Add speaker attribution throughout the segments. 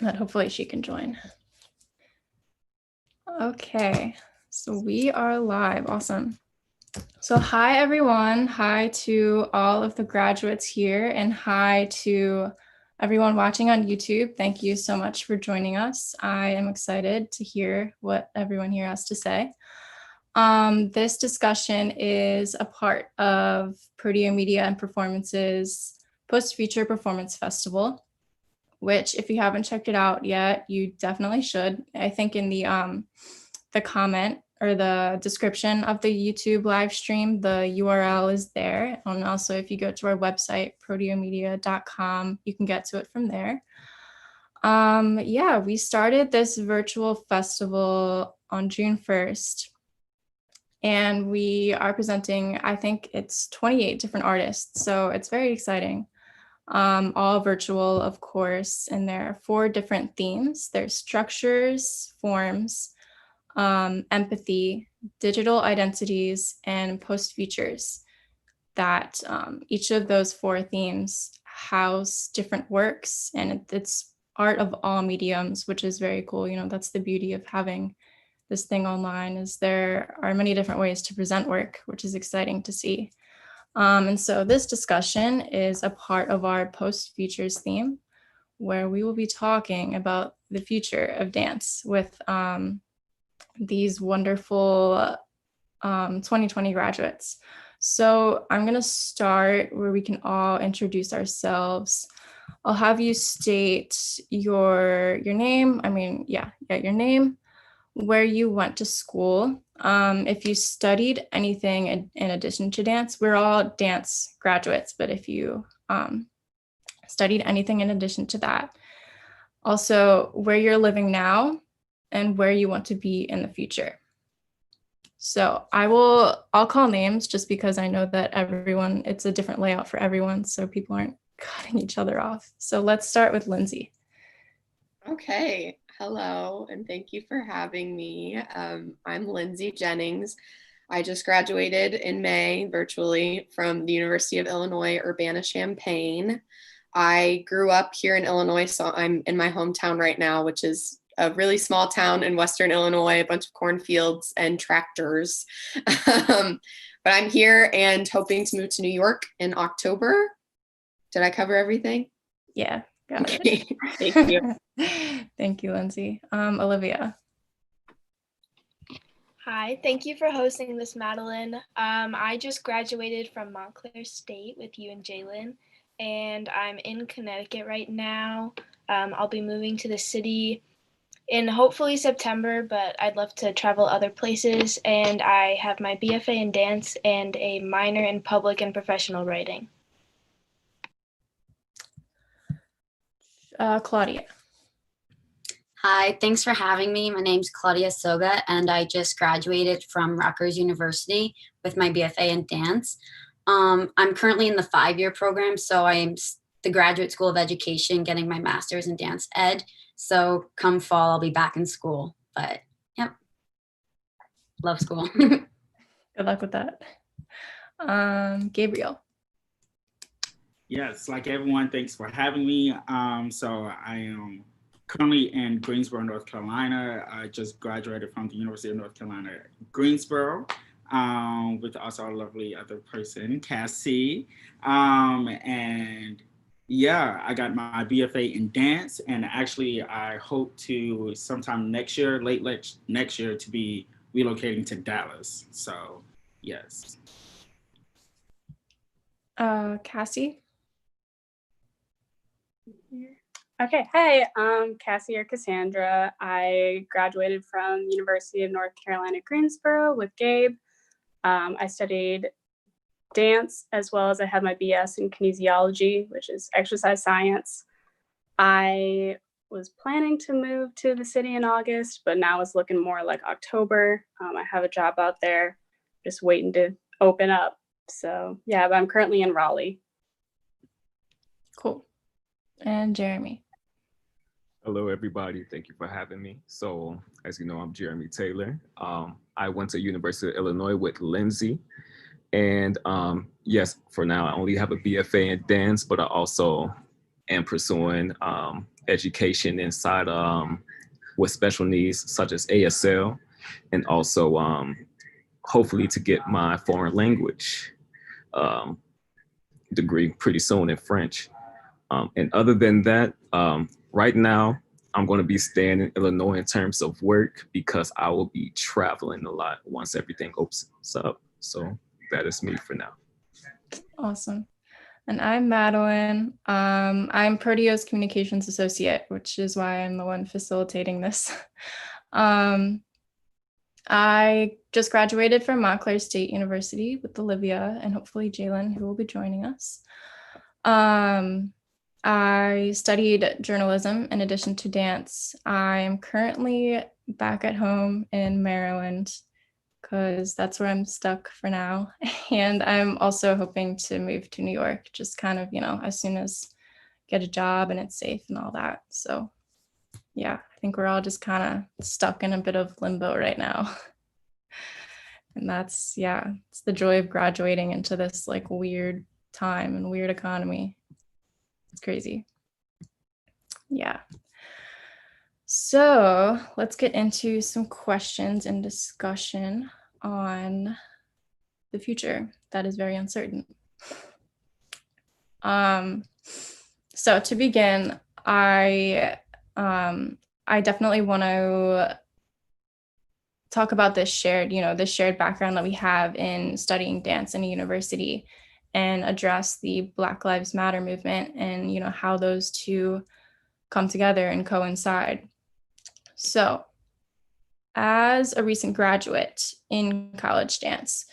Speaker 1: but hopefully she can join. Okay, so we are live. Awesome. So hi, everyone. Hi to all of the graduates here, and hi to everyone watching on YouTube. Thank you so much for joining us. I am excited to hear what everyone here has to say. This discussion is a part of Prodeo Media and Performance's Post-Feature Performance Festival, which if you haven't checked it out yet, you definitely should. I think in the comment or the description of the YouTube live stream, the URL is there. And also if you go to our website, prodeomedia.com, you can get to it from there. Yeah, we started this virtual festival on June 1st. And we are presenting, I think it's 28 different artists. So it's very exciting. All virtual, of course, and there are 4 different themes. There's structures, forms, empathy, digital identities, and post features. That each of those 4 themes house different works, and it's art of all mediums, which is very cool. You know, that's the beauty of having this thing online, is there are many different ways to present work, which is exciting to see. And so this discussion is a part of our post features theme, where we will be talking about the future of dance with these wonderful 2020 graduates. So I'm going to start where we can all introduce ourselves. I'll have you state your name. Your name, where you went to school, if you studied anything in addition to dance. We're all dance graduates, but if you studied anything in addition to that. Also, where you're living now and where you want to be in the future. So I'll call names just because I know that everyone, it's a different layout for everyone, so people aren't cutting each other off. So let's start with Lindsay.
Speaker 2: Okay, hello, and thank you for having me. I'm Lindsay Jennings. I just graduated in May virtually from the University of Illinois, Urbana-Champaign. I grew up here in Illinois, so I'm in my hometown right now, which is a really small town in Western Illinois, a bunch of cornfields and tractors. But I'm here and hoping to move to New York in October. Did I cover everything?
Speaker 1: Yeah, got it.
Speaker 2: Okay, thank you.
Speaker 1: Thank you, Lindsay. Olivia.
Speaker 3: Hi, thank you for hosting this, Madeline. I just graduated from Montclair State with you and Jalen, and I'm in Connecticut right now. I'll be moving to the city in hopefully September, but I'd love to travel other places, and I have my BFA in dance and a minor in public and professional writing.
Speaker 1: Claudia.
Speaker 4: Hi, thanks for having me. My name's Claudia Soga, and I just graduated from Rutgers University with my BFA in dance. I'm currently in the 5-year program, so I'm the Graduate School of Education getting my master's in dance ed. So come fall, I'll be back in school. But yep, love school.
Speaker 1: Good luck with that. Gabriel.
Speaker 5: Yes, like everyone, thanks for having me. So I am currently in Greensboro, North Carolina. I just graduated from the University of North Carolina, Greensboro, with also a lovely other person, Cassie. And yeah, I got my BFA in dance, and actually I hope to sometime next year, late next year, to be relocating to Dallas. So yes.
Speaker 1: Cassie.
Speaker 6: Okay, hi, I'm Cassie or Cassandra. I graduated from University of North Carolina, Greensboro with Gabe. I studied dance as well as I had my BS in kinesiology, which is exercise science. I was planning to move to the city in August, but now it's looking more like October. I have a job out there, just waiting to open up. So yeah, but I'm currently in Raleigh.
Speaker 1: Cool. And Jeremy.
Speaker 7: Hello, everybody. Thank you for having me. So, as you know, I'm Jeremy Taylor. I went to University of Illinois with Lindsay. And yes, for now, I only have a BFA in dance, but I also am pursuing education inside with special needs such as ASL, and also hopefully to get my foreign language degree pretty soon in French. And other than that, right now, I'm going to be staying in Illinois in terms of work because I will be traveling a lot once everything opens up. So that is me for now.
Speaker 1: Awesome. And I'm Madeline. I'm Proteos Communications Associate, which is why I'm the one facilitating this. I just graduated from Montclair State University with Olivia and hopefully Jalen, who will be joining us. I studied journalism in addition to dance. I am currently back at home in Maryland because that's where I'm stuck for now. And I'm also hoping to move to New York, just kind of, as soon as get a job and it's safe and all that. So yeah, I think we're all just kind of stuck in a bit of limbo right now. And that's, it's the joy of graduating into this like weird time and weird economy. It's crazy. Yeah. So let's get into some questions and discussion on the future that is very uncertain. So to begin, I definitely want to talk about this shared background that we have in studying dance in a university and address the Black Lives Matter movement and, how those two come together and coincide. So as a recent graduate in college dance,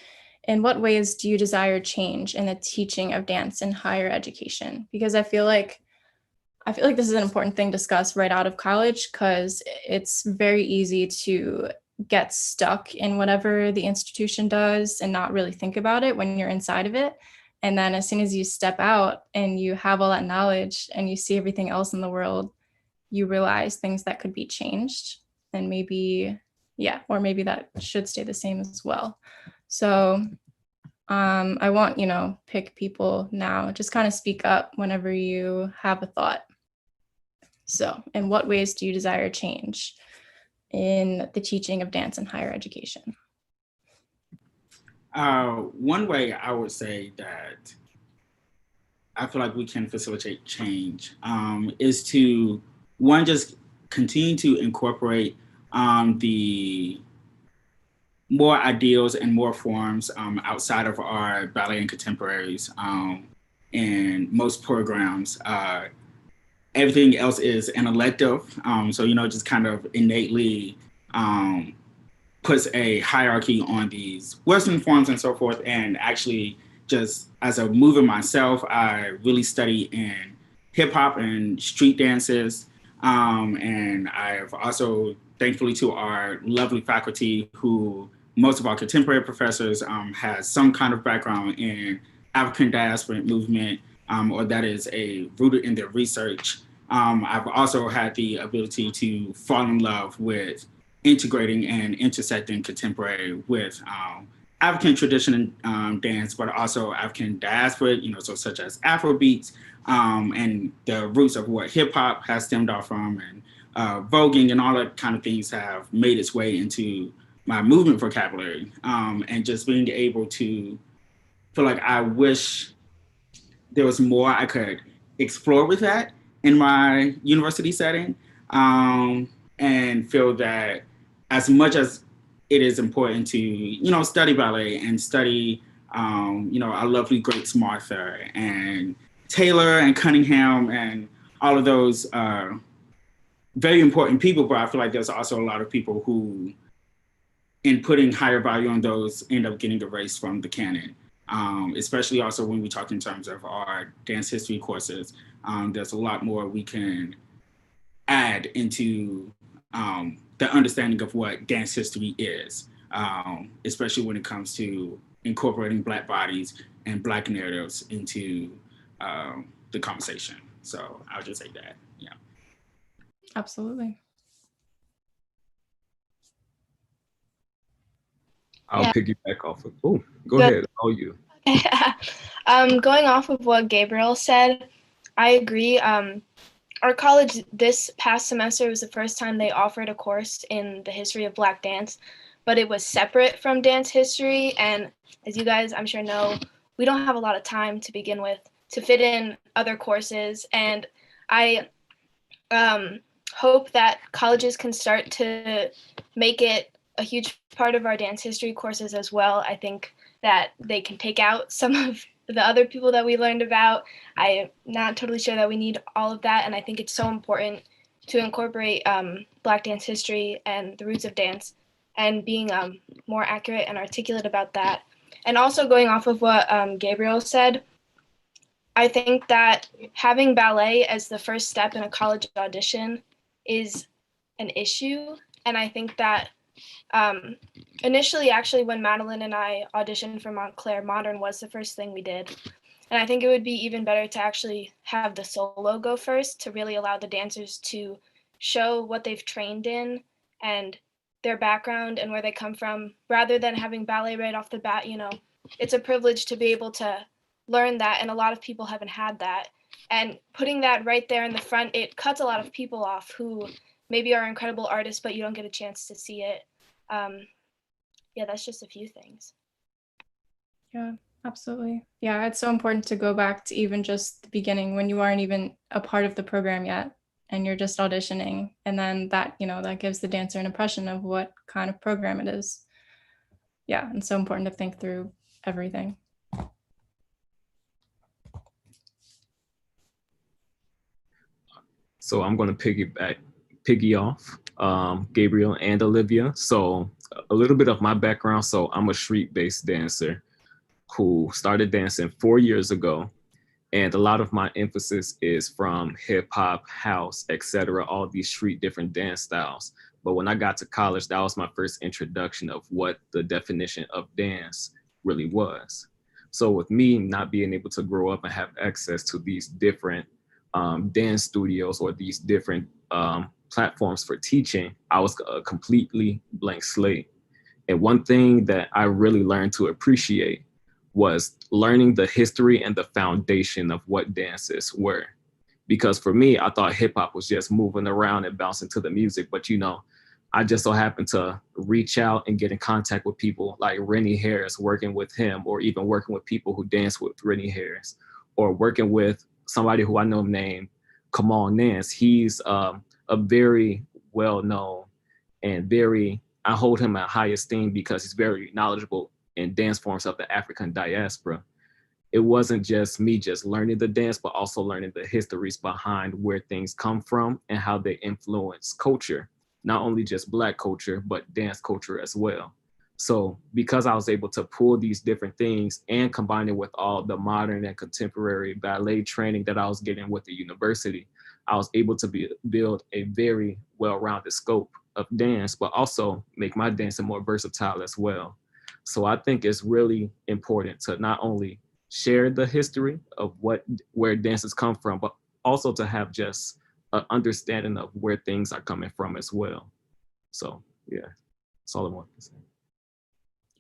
Speaker 1: in what ways do you desire change in the teaching of dance in higher education? Because I feel like this is an important thing to discuss right out of college because it's very easy to get stuck in whatever the institution does and not really think about it when you're inside of it. And then as soon as you step out and you have all that knowledge and you see everything else in the world, you realize things that could be changed and maybe that should stay the same as well. So I want, pick people now, just kind of speak up whenever you have a thought. So in what ways do you desire change in the teaching of dance in higher education?
Speaker 5: One way I would say that I feel like we can facilitate change is to, one, just continue to incorporate the more ideals and more forms outside of our ballet and contemporaries in most programs. Everything else is an elective. So, just kind of innately puts a hierarchy on these Western forms and so forth. And actually, just as a mover myself, I really study in hip hop and street dances. And I've also, thankfully to our lovely faculty who most of our contemporary professors has some kind of background in African diasporic movement, or that is rooted in their research. I've also had the ability to fall in love with integrating and intersecting contemporary with African tradition dance, but also African diaspora, so such as Afrobeats, and the roots of what hip hop has stemmed off from, and voguing and all that kind of things have made its way into my movement vocabulary, and just being able to feel like I wish there was more I could explore with that in my university setting, and feel that as much as it is important to, study ballet and study, our lovely greats Martha and Taylor and Cunningham and all of those very important people, but I feel like there's also a lot of people who, in putting higher value on those, end up getting erased from the canon. Especially also when we talk in terms of our dance history courses, there's a lot more we can add into the understanding of what dance history is, especially when it comes to incorporating Black bodies and Black narratives into the conversation. So I'll just say that, yeah.
Speaker 1: Absolutely.
Speaker 7: I'll piggyback off of, go ahead, how are you?
Speaker 3: Going off of what Gabriel said, I agree. our college this past semester was the first time they offered a course in the history of Black dance, but it was separate from dance history. And as you guys, I'm sure know, we don't have a lot of time to begin with to fit in other courses. And I hope that colleges can start to make it a huge part of our dance history courses as well. I think that they can take out some of the other people that we learned about. I'm not totally sure that we need all of that. And I think it's so important to incorporate Black dance history and the roots of dance and being more accurate and articulate about that. And also going off of what Gabriel said, I think that having ballet as the first step in a college audition is an issue. And I think that initially, actually, when Madeline and I auditioned for Montclair, modern was the first thing we did. And I think it would be even better to actually have the solo go first to really allow the dancers to show what they've trained in and their background and where they come from, rather than having ballet right off the bat. You know, it's a privilege to be able to learn that, and a lot of people haven't had that. And putting that right there in the front, it cuts a lot of people off who maybe are incredible artists, but you don't get a chance to see it. Yeah, that's just a few things.
Speaker 1: Yeah, absolutely. Yeah, it's so important to go back to even just the beginning when you aren't even a part of the program yet and you're just auditioning. And then that, you know, that gives the dancer an impression of what kind of program it is. Yeah, and so important to think through everything.
Speaker 7: So I'm going to piggy off Gabriel and Olivia. So a little bit of my background. So I'm a street-based dancer who started dancing 4 years ago. And a lot of my emphasis is from hip hop, house, etc., all these street different dance styles. But when I got to college, that was my first introduction of what the definition of dance really was. So with me not being able to grow up and have access to these different dance studios or these different platforms for teaching, I was a completely blank slate. And one thing that I really learned to appreciate was learning the history and the foundation of what dances were. Because for me, I thought hip hop was just moving around and bouncing to the music. But, you know, I just so happened to reach out and get in contact with people like Rennie Harris, working with him, or even working with people who dance with Rennie Harris, or working with somebody who I know named Kamal Nance. He's a very well-known and I hold him at high esteem because he's very knowledgeable in dance forms of the African diaspora. It wasn't just me just learning the dance, but also learning the histories behind where things come from and how they influence culture, not only just Black culture, but dance culture as well. So because I was able to pull these different things and combine it with all the modern and contemporary ballet training that I was getting with the university, I was able to build a very well-rounded scope of dance, but also make my dancing more versatile as well. So I think it's really important to not only share the history of where dances come from, but also to have just an understanding of where things are coming from as well. So yeah, that's all I want to say.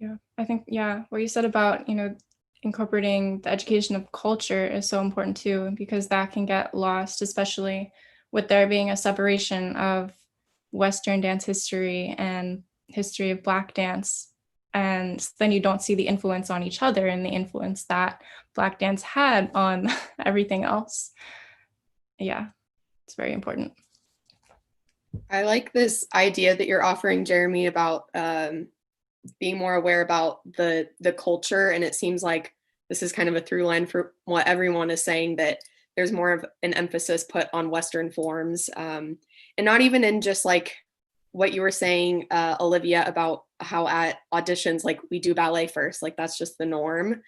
Speaker 1: Yeah, I think, yeah, what you said about, you know, incorporating the education of culture is so important too, because that can get lost, especially with there being a separation of Western dance history and history of Black dance. And then you don't see the influence on each other and the influence that Black dance had on everything else. Yeah, it's very important.
Speaker 2: I like this idea that you're offering, Jeremy, about being more aware about the culture. And it seems like this is kind of a through line for what everyone is saying, that there's more of an emphasis put on Western forms, and not even in just like what you were saying, Olivia, about how at auditions, like we do ballet first, like that's just the norm.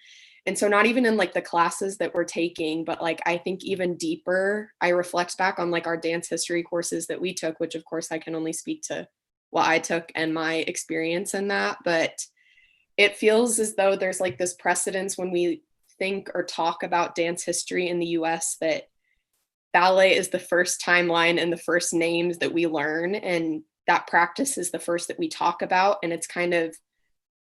Speaker 2: And so not even in like the classes that we're taking, but like I think even deeper, I reflect back on like our dance history courses that we took, which of course I can only speak to what I took and my experience in that. But it feels as though there's like this precedence when we think or talk about dance history in the US that ballet is the first timeline and the first names that we learn, and that practice is the first that we talk about. And it's kind of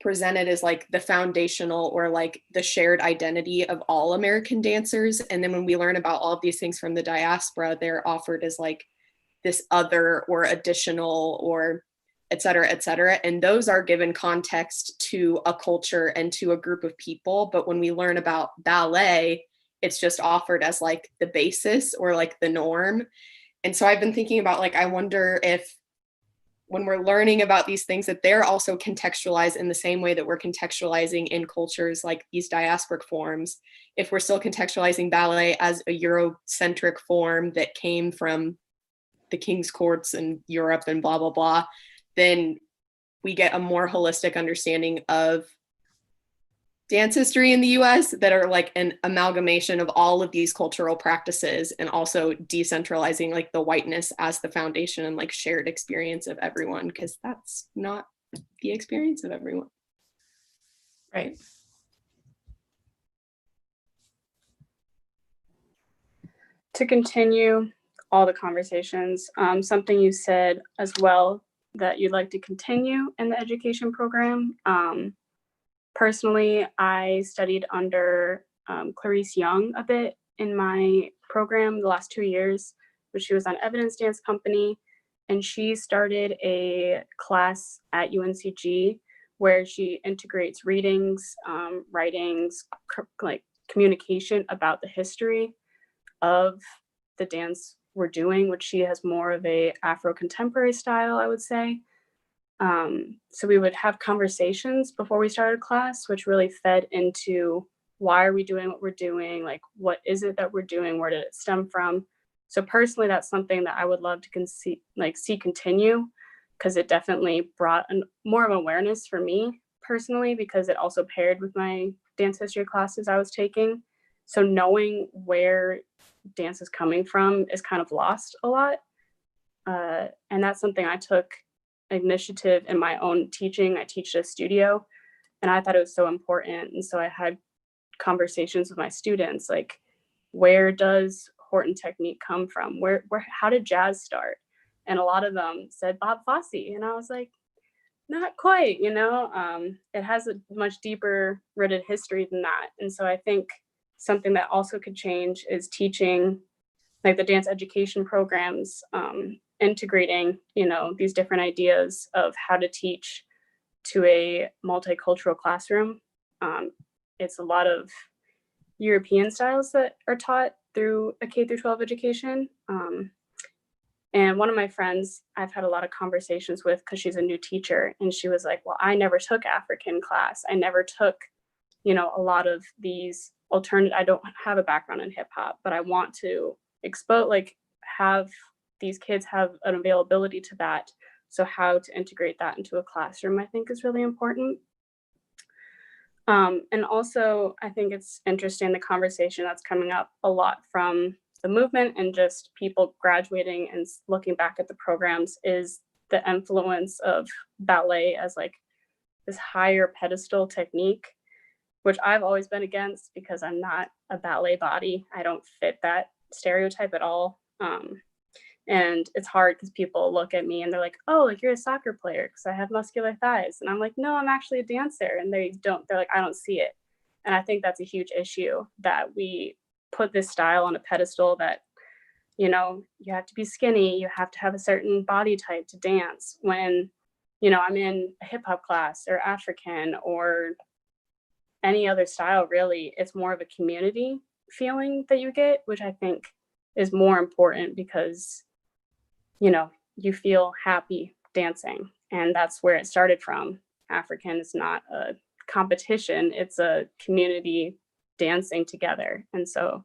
Speaker 2: presented as like the foundational or like the shared identity of all American dancers. And then when we learn about all of these things from the diaspora, they're offered as like this other or additional or et cetera, et cetera. And those are given context to a culture and to a group of people. But when we learn about ballet, it's just offered as like the basis or like the norm. And so I've been thinking about like, I wonder if when we're learning about these things that they're also contextualized in the same way that we're contextualizing in cultures like these diasporic forms, if we're still contextualizing ballet as a Eurocentric form that came from the king's courts in Europe and blah, blah, blah, then we get a more holistic understanding of dance history in the US that are like an amalgamation of all of these cultural practices, and also decentralizing like the whiteness as the foundation and like shared experience of everyone, because that's not the experience of everyone.
Speaker 1: Right.
Speaker 6: To continue all the conversations, something you said as well that you'd like to continue in the education program. Personally, I studied under Clarice Young a bit in my program the last 2 years, but she was on Evidence Dance Company, and she started a class at UNCG where she integrates readings, writings, like communication about the history of the dance we're doing, which she has more of a Afro-contemporary style, I would say. So we would have conversations before we started class, which really fed into why are we doing what we're doing? Like, what is it that we're doing? Where did it stem from? So personally, that's something that I would love to see continue, because it definitely brought more of awareness for me personally, because it also paired with my dance history classes I was taking. So knowing where dance is coming from is kind of lost a lot. And that's something I took initiative in my own teaching. I teach at a studio, and I thought it was so important. And so I had conversations with my students, like, where does Horton technique come from? How did jazz start? And a lot of them said Bob Fosse. And I was like, not quite, it has a much deeper rooted history than that. And so I think something that also could change is teaching, like the dance education programs, integrating, these different ideas of how to teach to a multicultural classroom. It's a lot of European styles that are taught through a K through 12 education. And one of my friends, I've had a lot of conversations with, because she's a new teacher, and she was like, well, I never took African class. I never took, a lot of these alternative, I don't have a background in hip hop, but I want to have these kids have an availability to that. So how to integrate that into a classroom, I think, is really important. And also, I think it's interesting, the conversation that's coming up a lot from the movement and just people graduating and looking back at the programs is the influence of ballet as like this higher pedestal technique, which I've always been against because I'm not a ballet body. I don't fit that stereotype at all. And it's hard because people look at me and they're like, oh, like you're a soccer player because I have muscular thighs. And I'm like, no, I'm actually a dancer. And they're like, I don't see it. And I think that's a huge issue, that we put this style on a pedestal that, you have to be skinny, you have to have a certain body type to dance, when, I'm in a hip hop class or African or any other style, really. It's more of a community feeling that you get, which I think is more important, because you feel happy dancing, and that's where it started from. African is not a competition, it's a community dancing together. And so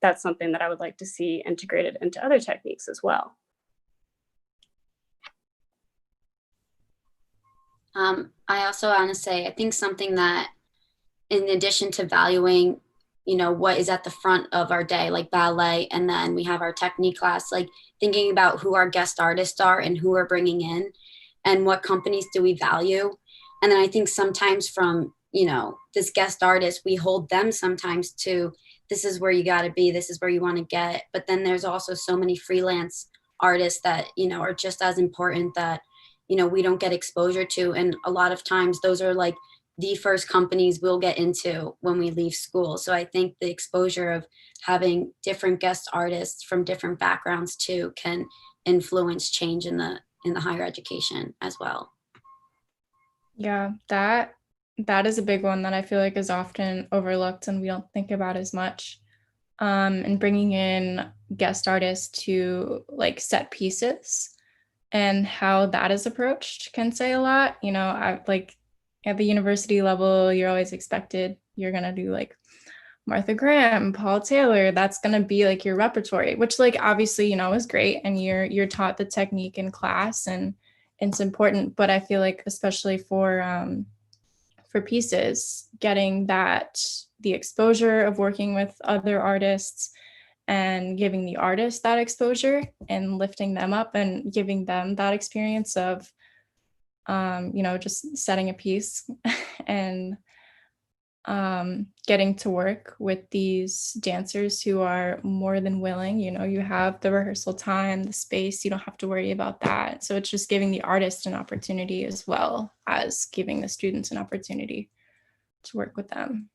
Speaker 6: that's something that I would like to see integrated into other techniques as well.
Speaker 4: I also want to say, I think something that, in addition to valuing what is at the front of our day, like ballet, and then we have our technique class, like thinking about who our guest artists are and who we're bringing in and what companies do we value. And then I think sometimes from, this guest artist, we hold them sometimes to, this is where you got to be, this is where you want to get. But then there's also so many freelance artists that, are just as important, that, we don't get exposure to. And a lot of times those are like the first companies we'll get into when we leave school. So I think the exposure of having different guest artists from different backgrounds too can influence change in the higher education as well.
Speaker 1: Yeah, that is a big one that I feel like is often overlooked and we don't think about as much. And bringing in guest artists to like set pieces and how that is approached can say a lot. I like at the university level, you're always expected, you're gonna do like Martha Graham, Paul Taylor. That's gonna be like your repertory, which like obviously is great, and you're taught the technique in class, and it's important. But I feel like especially for pieces, getting the exposure of working with other artists and giving the artist that exposure and lifting them up and giving them that experience of just setting a piece and getting to work with these dancers who are more than willing. You have the rehearsal time, the space, you don't have to worry about that. So it's just giving the artist an opportunity as well as giving the students an opportunity to work with them.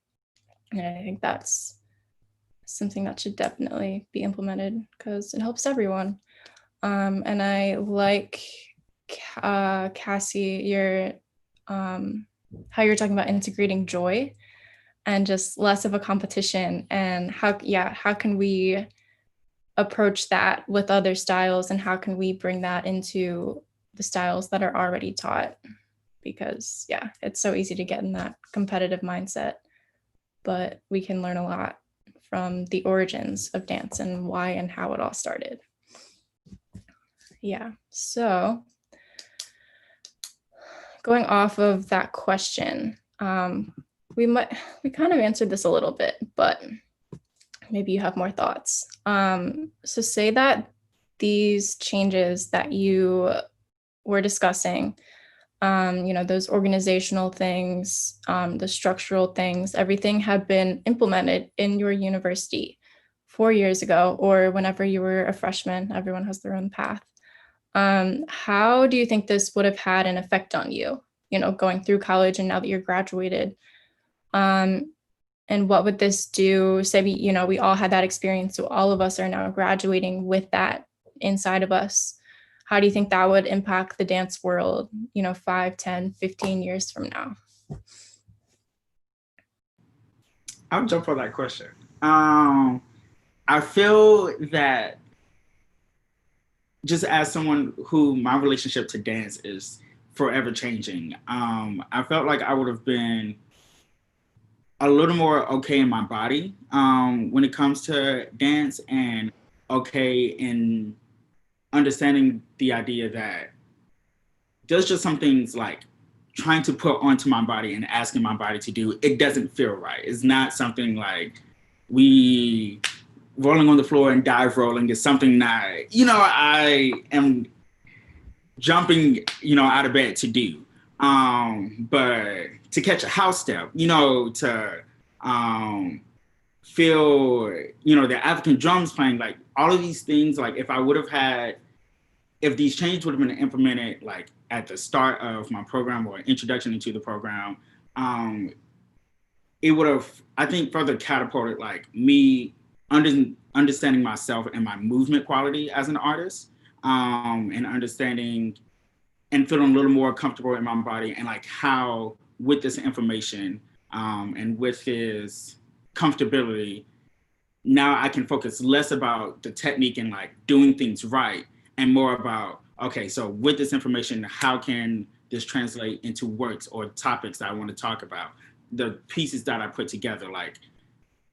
Speaker 1: And I think that's something that should definitely be implemented because it helps everyone. And I like Cassie, your how you're talking about integrating joy and just less of a competition, and how can we approach that with other styles, and how can we bring that into the styles that are already taught? Because it's so easy to get in that competitive mindset, but we can learn a lot from the origins of dance and why and how it all started. So going off of that question, we kind of answered this a little bit, but maybe you have more thoughts. So say that these changes that you were discussing, those organizational things, the structural things, everything had been implemented in your university 4 years ago, or whenever you were a freshman. Everyone has their own path. How do you think this would have had an effect on you, going through college and now that you're graduated? And what would this do? Say, we all had that experience, so all of us are now graduating with that inside of us. How do you think that would impact the dance world, 5, 10, 15 years from now?
Speaker 5: I'll jump on that question. I feel that just as someone who my relationship to dance is forever changing, I felt like I would have been a little more okay in my body when it comes to dance, and okay in understanding the idea that there's just some things like trying to put onto my body and asking my body to do, it doesn't feel right. It's not something like we rolling on the floor and dive rolling is something that, I am jumping, out of bed to do. But to catch a house step, to feel, the African drums playing, like all of these things, like if these changes would have been implemented like at the start of my program or introduction into the program, it would have, I think, further catapulted like me understanding myself and my movement quality as an artist, and understanding and feeling a little more comfortable in my body, and like how with this information and with this comfortability, now I can focus less about the technique and like doing things right, and more about, okay, so with this information, how can this translate into works or topics that I want to talk about? The pieces that I put together, like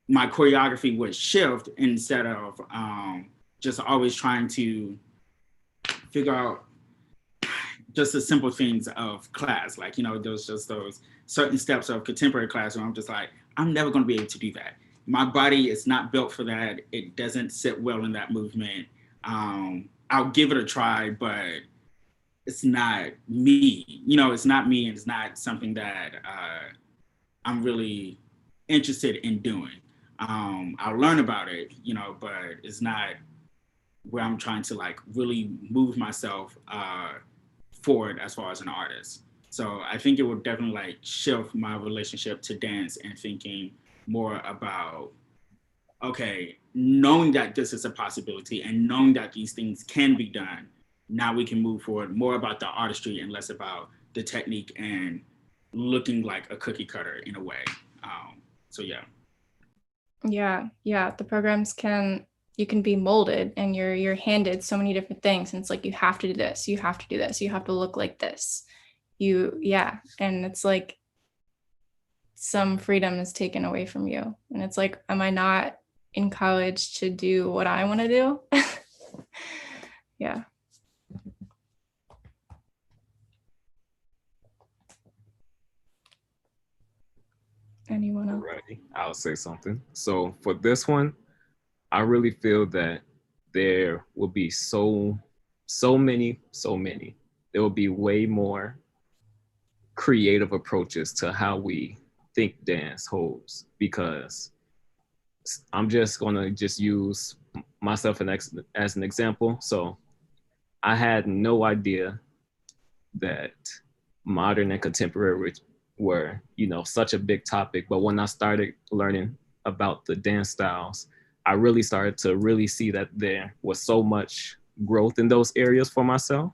Speaker 5: my choreography would shift instead of just always trying to figure out just the simple things of class. Like, those certain steps of contemporary class where I'm just like, I'm never going to be able to do that. My body is not built for that. It doesn't sit well in that movement. I'll give it a try, but it's not me. It's not me, and it's not something that I'm really interested in doing. I'll learn about it, but it's not where I'm trying to like really move myself forward as far as an artist. So I think it would definitely like shift my relationship to dance and thinking more about, okay, knowing that this is a possibility and knowing that these things can be done, now we can move forward more about the artistry and less about the technique and looking like a cookie cutter in a way. So yeah.
Speaker 1: Yeah. The programs you can be molded, and you're handed so many different things, and it's like, you have to do this, you have to do this, you have to look like this. And it's like some freedom is taken away from you. And it's like, am I not in college to do what I want to do? Yeah. Anyone else?
Speaker 7: Alrighty, I'll say something. So for this one, I really feel that there will be so many. There will be way more creative approaches to how we think dance holds, because I'm just gonna use myself as an example. So I had no idea that modern and contemporary were, such a big topic. But when I started learning about the dance styles, I really started to really see that there was so much growth in those areas for myself.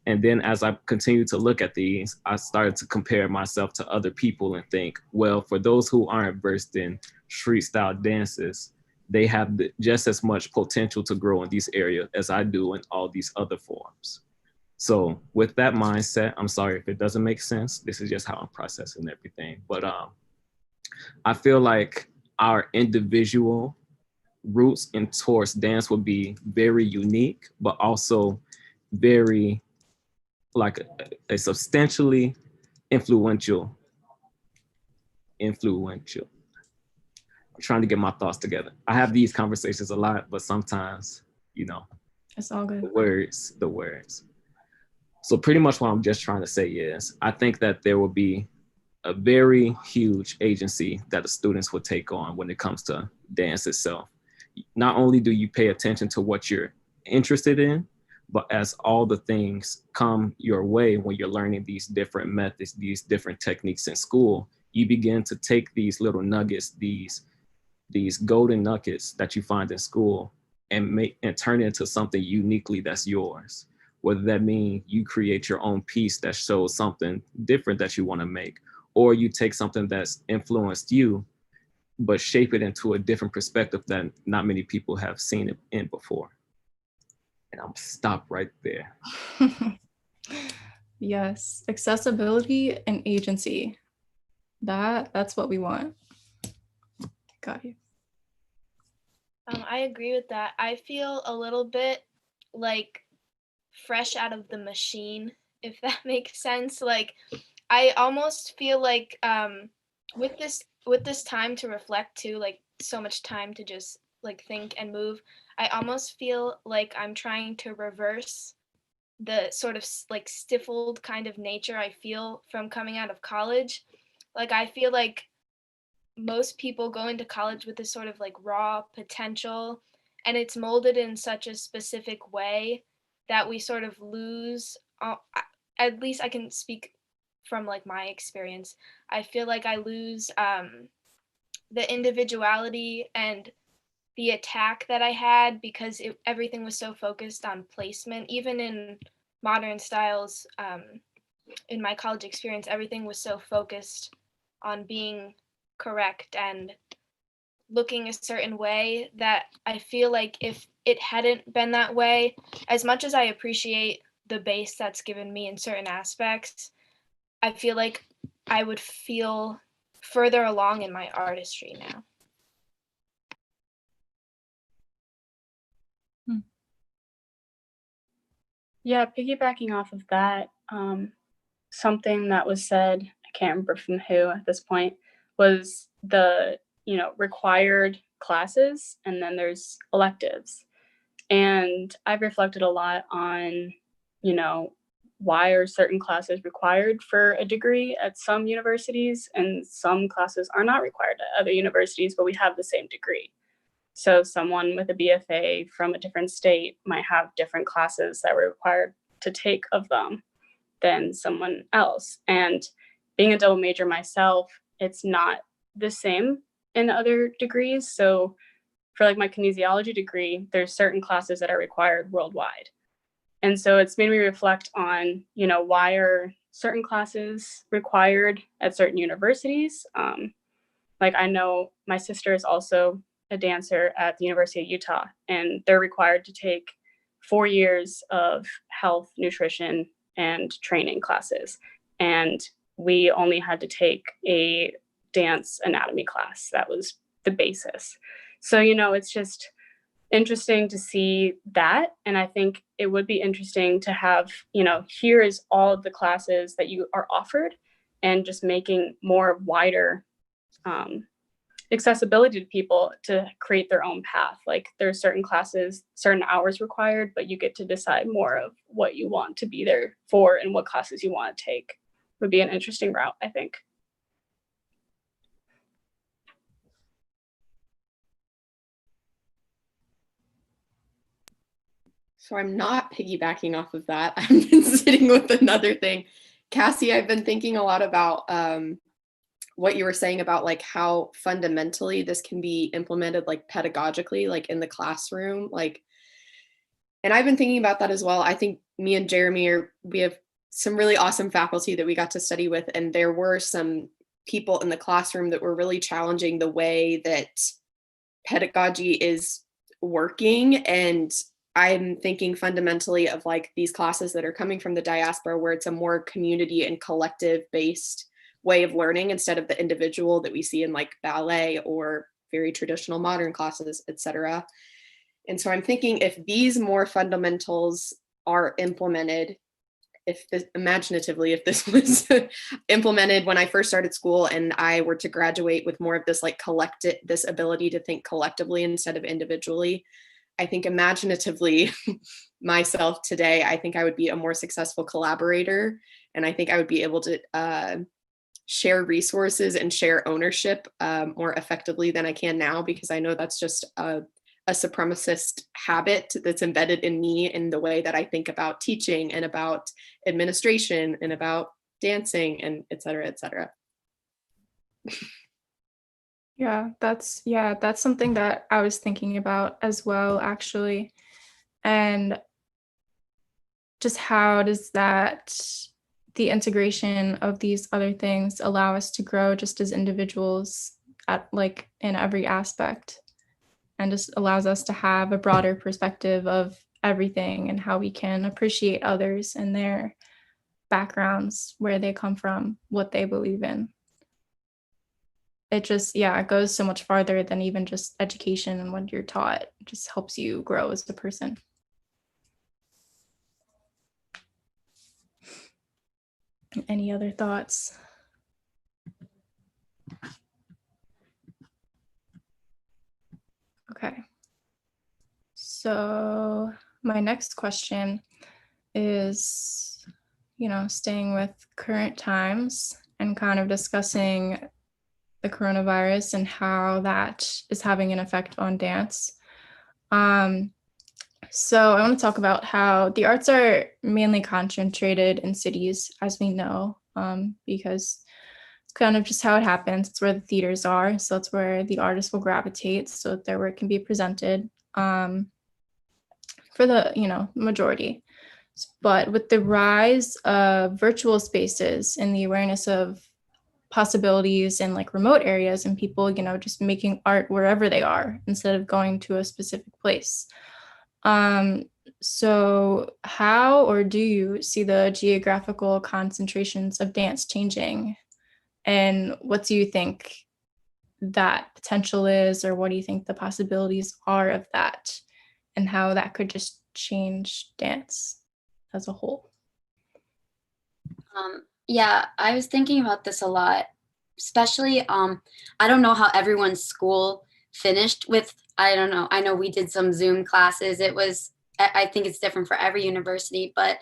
Speaker 7: And then as I continued to look at these, I started to compare myself to other people and think, well, for those who aren't versed in street style dances, they have just as much potential to grow in these areas as I do in all these other forms. So with that mindset, I'm sorry if it doesn't make sense. This is just how I'm processing everything. But I feel like our individual roots in towards dance would be very unique, but also very like a substantially influential. I'm trying to get my thoughts together. I have these conversations a lot, but sometimes,
Speaker 1: It's all good.
Speaker 7: The words. So pretty much what I'm just trying to say is, I think that there will be a very huge agency that the students will take on when it comes to dance itself. Not only do you pay attention to what you're interested in, but as all the things come your way when you're learning these different methods, these different techniques in school, you begin to take these little nuggets, these golden nuggets that you find in school, and turn it into something uniquely that's yours. Whether that means you create your own piece that shows something different that you want to make, or you take something that's influenced you, but shape it into a different perspective that not many people have seen it in before. And I'm stop right there.
Speaker 1: Yes, accessibility and agency. That's what we want. Got you.
Speaker 3: I agree with that. I feel a little bit like fresh out of the machine, if that makes sense. Like, I almost feel like with this time to reflect too, like so much time to just like think and move, I almost feel like I'm trying to reverse the sort of like stifled kind of nature I feel from coming out of college. Like, I feel like most people go into college with this sort of like raw potential, and it's molded in such a specific way that we sort of lose, at least I can speak from like my experience. I feel like I lose the individuality and the attack that I had, because everything was so focused on placement. Even in modern styles, in my college experience, everything was so focused on being correct and looking a certain way that I feel like if it hadn't been that way, as much as I appreciate the base that's given me in certain aspects, I feel like I would feel further along in my artistry now.
Speaker 6: Yeah, piggybacking off of that, something that was said, I can't remember from who at this point, was the, required classes, and then there's electives. And I've reflected a lot on, why are certain classes required for a degree at some universities, and some classes are not required at other universities, but we have the same degree. So someone with a BFA from a different state might have different classes that were required to take of them. than someone else. And being a double major myself, it's not the same in other degrees. So for like my kinesiology degree, there's certain classes that are required worldwide. And so it's made me reflect on, you know, why are certain classes required at certain universities? Like I know my sister is also a dancer at the University of Utah, and they're required to take 4 years of health, nutrition, and training classes. And we only had to take a dance anatomy class. That was the basis. So, you know, it's just interesting to see that. And I think it would be interesting to have, you know, here is all of the classes that you are offered, and just making more wider accessibility to people to create their own path. Like there's certain classes, certain hours required, but you get to decide more of what you want to be there for and what classes you want to take. Would be an interesting route, I think.
Speaker 2: So I'm not piggybacking off of that. I've been sitting with another thing. Cassie, I've been thinking a lot about what you were saying about like how fundamentally this can be implemented like pedagogically, like in the classroom. Like, and I've been thinking about that as well. I think me and Jeremy we have some really awesome faculty that we got to study with. And there were some people in the classroom that were really challenging the way that pedagogy is working. And I'm thinking fundamentally of like these classes that are coming from the diaspora, where it's a more community and collective based way of learning instead of the individual that we see in like ballet or very traditional modern classes, etc. And so I'm thinking if these more fundamentals are implemented, if this was implemented when I first started school and I were to graduate with more of this like this ability to think collectively instead of individually, I think imaginatively myself today, I think I would be a more successful collaborator. And I think I would be able to share resources and share ownership more effectively than I can now, because I know that's just a supremacist habit that's embedded in me in the way that I think about teaching and about administration and about dancing and et cetera, et cetera.
Speaker 1: Yeah, that's something that I was thinking about as well, actually. And just how does the integration of these other things allow us to grow just as individuals at like in every aspect, and just allows us to have a broader perspective of everything and how we can appreciate others and their backgrounds, where they come from, what they believe in. It just, it goes so much farther than even just education and what you're taught. It just helps you grow as a person. Any other thoughts? Okay. So my next question is, staying with current times and kind of discussing the coronavirus and how that is having an effect on dance. So I want to talk about how the arts are mainly concentrated in cities, as we know, because it's kind of just how it happens. It's where the theaters are, so it's where the artists will gravitate so that their work can be presented for the, majority. But with the rise of virtual spaces and the awareness of possibilities in like remote areas and people, just making art wherever they are instead of going to a specific place. So how or do you see the geographical concentrations of dance changing? And what do you think that potential is, or what do you think the possibilities are of that, and how that could just change dance as a whole?
Speaker 4: Yeah, I was thinking about this a lot, especially, I don't know how everyone's school finished with, I don't know. I know we did some Zoom classes. I think it's different for every university, but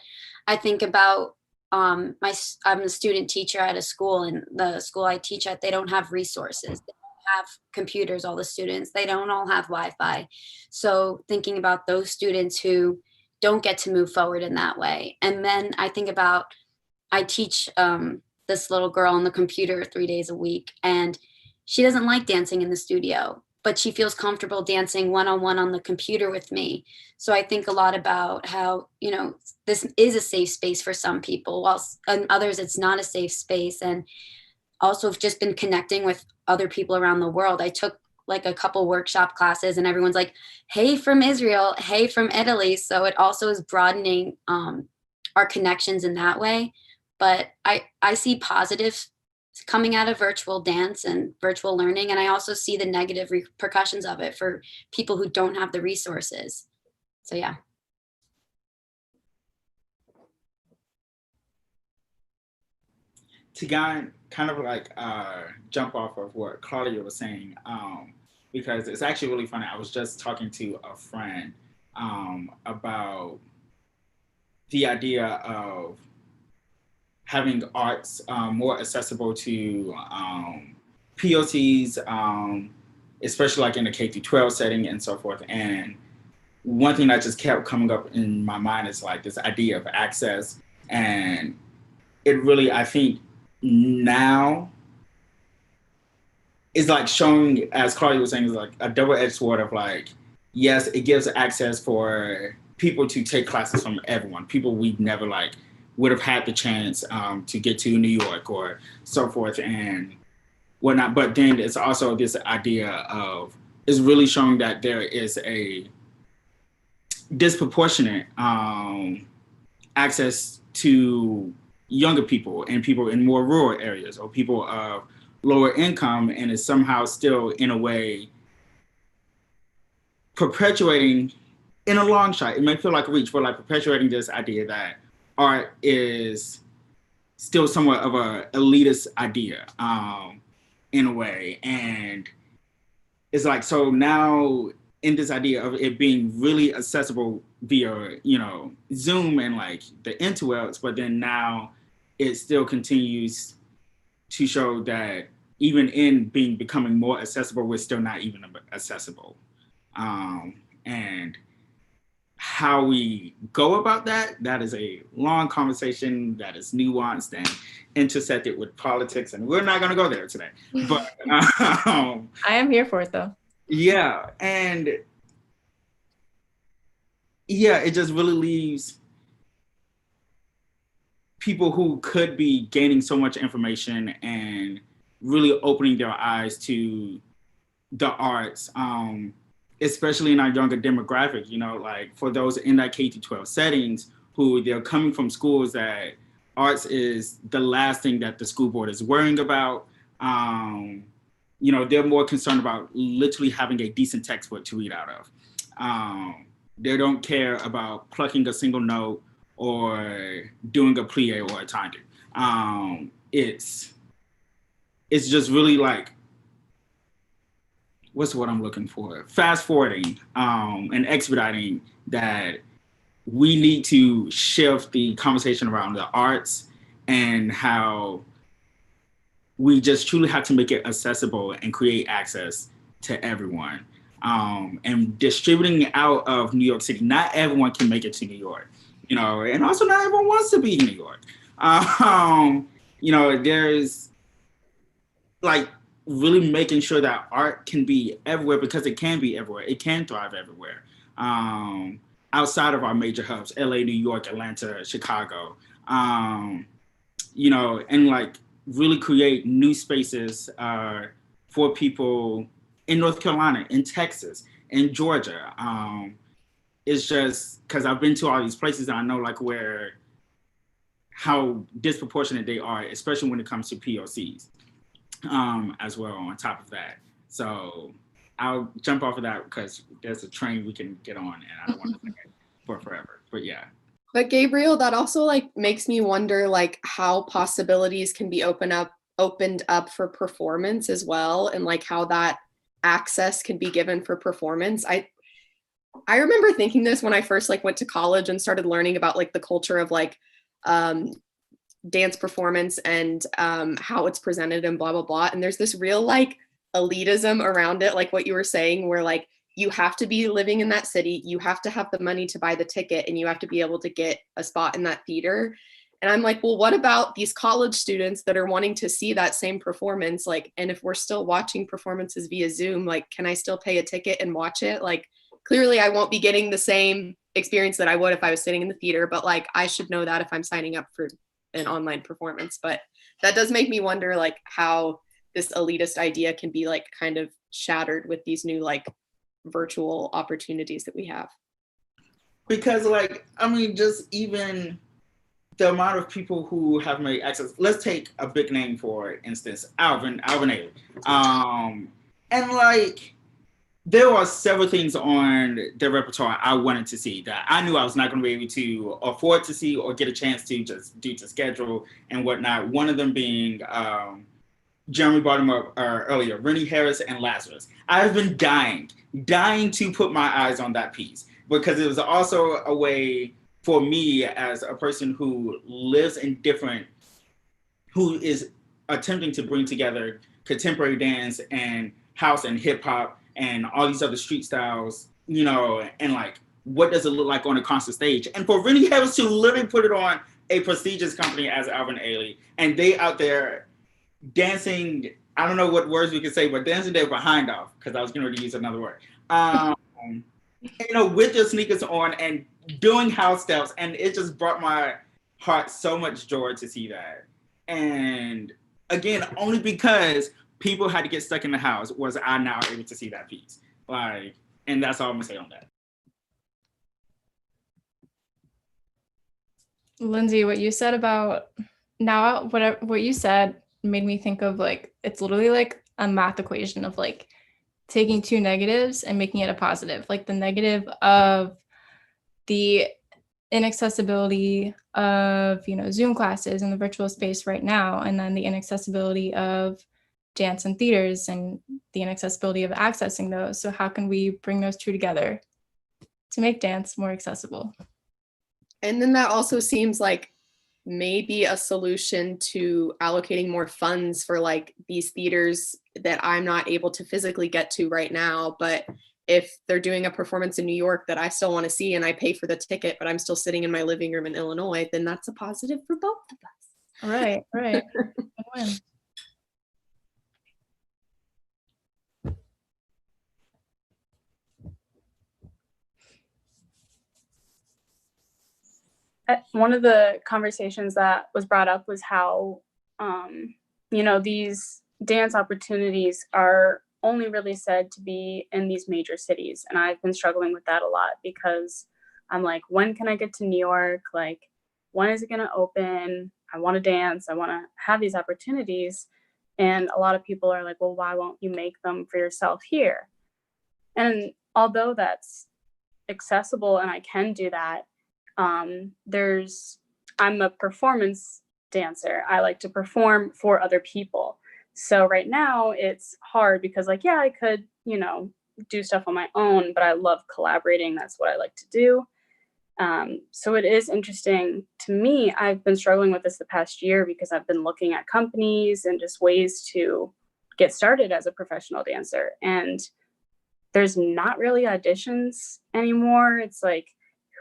Speaker 4: I think about I'm a student teacher at a school, and the school I teach at, they don't have resources. They don't have computers, all the students. They don't all have Wi-Fi. So thinking about those students who don't get to move forward in that way. And then I think about I teach this little girl on the computer 3 days a week, and she doesn't like dancing in the studio, but she feels comfortable dancing one-on-one on the computer with me. So I think a lot about how, you know, this is a safe space for some people, while others it's not a safe space. And also have just been connecting with other people around the world. I took like a couple workshop classes and everyone's like, hey from Israel, hey from Italy. So it also is broadening our connections in that way. But I see positive coming out of virtual dance and virtual learning. And I also see the negative repercussions of it for people who don't have the resources. So yeah.
Speaker 5: To kind of like jump off of what Claudia was saying, because it's actually really funny. I was just talking to a friend about the idea of having arts more accessible to POCs, especially like in the K through 12 setting and so forth. And one thing that just kept coming up in my mind is like this idea of access. And it really, I think now is like showing, as Claudia was saying, is like a double-edged sword of like, yes, it gives access for people to take classes from everyone, people we never like would have had the chance to get to New York or so forth and whatnot. But then it's also this idea of, is really showing that there is a disproportionate access to younger people and people in more rural areas or people of lower income, and is somehow still in a way perpetuating, in a long shot, it may feel like a reach, but like perpetuating this idea that art is still somewhat of a elitist idea in a way. And it's like, so now in this idea of it being really accessible via, you know, Zoom and like the interwebs, but then now it still continues to show that even in becoming more accessible, we're still not even accessible. And how we go about that is a long conversation that is nuanced and intersected with politics, and we're not going to go there today. But
Speaker 1: I am here for it though.
Speaker 5: Yeah, and yeah, it just really leaves people who could be gaining so much information and really opening their eyes to the arts, especially in our younger demographic, you know, like for those in that K-12 settings who they're coming from schools that arts is the last thing that the school board is worrying about. You know, they're more concerned about literally having a decent textbook to read out of. They don't care about plucking a single note or doing a plie or a tendre. It's just really like, what's what I'm looking for? Fast forwarding and expediting that we need to shift the conversation around the arts and how we just truly have to make it accessible and create access to everyone. And distributing out of New York City. Not everyone can make it to New York, you know, and also not everyone wants to be in New York. You know, there's like really making sure that art can be everywhere, because it can be everywhere. It can thrive everywhere. Outside of our major hubs, LA, New York, Atlanta, Chicago, you know, and like really create new spaces for people in North Carolina, in Texas, in Georgia. It's just because I've been to all these places and I know like how disproportionate they are, especially when it comes to POCs as well on top of that. So I'll jump off of that because there's a train we can get on and I don't want to think it for forever, but yeah.
Speaker 2: But Gabriel, that also like makes me wonder like how possibilities can be opened up for performance as well, and like how that access can be given for performance. I remember thinking this when I first like went to college and started learning about like the culture of like dance performance and how it's presented and blah blah blah, and there's this real like elitism around it, like what you were saying, where like you have to be living in that city, you have to have the money to buy the ticket, and you have to be able to get a spot in that theater. And I'm like, well, what about these college students that are wanting to see that same performance? Like, and if we're still watching performances via Zoom, like, can I still pay a ticket and watch it? Like, clearly I won't be getting the same experience that I would if I was sitting in the theater, but like, I should know that if I'm signing up for an online performance. But that does make me wonder, like, how this elitist idea can be like kind of shattered with these new like virtual opportunities that we have.
Speaker 5: Because like, I mean, just even the amount of people who have made access. Let's take a big name for instance, Alvin Ailey. And like, there were several things on the repertoire I wanted to see that I knew I was not going to be able to afford to see or get a chance to, just due to schedule and whatnot. One of them being Jeremy brought him up earlier, Rennie Harris and Lazarus. I've been dying to put my eyes on that piece, because it was also a way for me as a person who lives in who is attempting to bring together contemporary dance and house and hip hop and all these other street styles, you know, and like, what does it look like on a concert stage? And for Rennie Harris to literally put it on a prestigious company as Alvin Ailey, and they out there dancing, I don't know what words we could say, but dancing their behind off, because I was going to use another word. You know, with their sneakers on and doing house steps, and it just brought my heart so much joy to see that. And again, only because people had to get stuck in the house was I now able to see that piece. Like, and that's all I'm gonna say on that.
Speaker 1: Lindsay, what you said about now, what you said made me think of like, it's literally like a math equation of like taking two negatives and making it a positive, like the negative of the inaccessibility of, you know, Zoom classes in the virtual space right now, and then the inaccessibility of dance and theaters and the inaccessibility of accessing those. So how can we bring those two together to make dance more accessible?
Speaker 2: And then that also seems like maybe a solution to allocating more funds for like these theaters that I'm not able to physically get to right now. But if they're doing a performance in New York that I still want to see and I pay for the ticket, but I'm still sitting in my living room in Illinois, then that's a positive for both of us.
Speaker 1: Right. Win-win.
Speaker 6: One of the conversations that was brought up was how, you know, these dance opportunities are only really said to be in these major cities. And I've been struggling with that a lot, because I'm like, when can I get to New York? Like, when is it going to open? I want to dance. I want to have these opportunities. And a lot of people are like, well, why won't you make them for yourself here? And although that's accessible and I can do that, I'm a performance dancer. I like to perform for other people. So right now it's hard because like, yeah, I could, you know, do stuff on my own, but I love collaborating. That's what I like to do. So it is interesting to me. I've been struggling with this the past year because I've been looking at companies and just ways to get started as a professional dancer. And there's not really auditions anymore. It's like,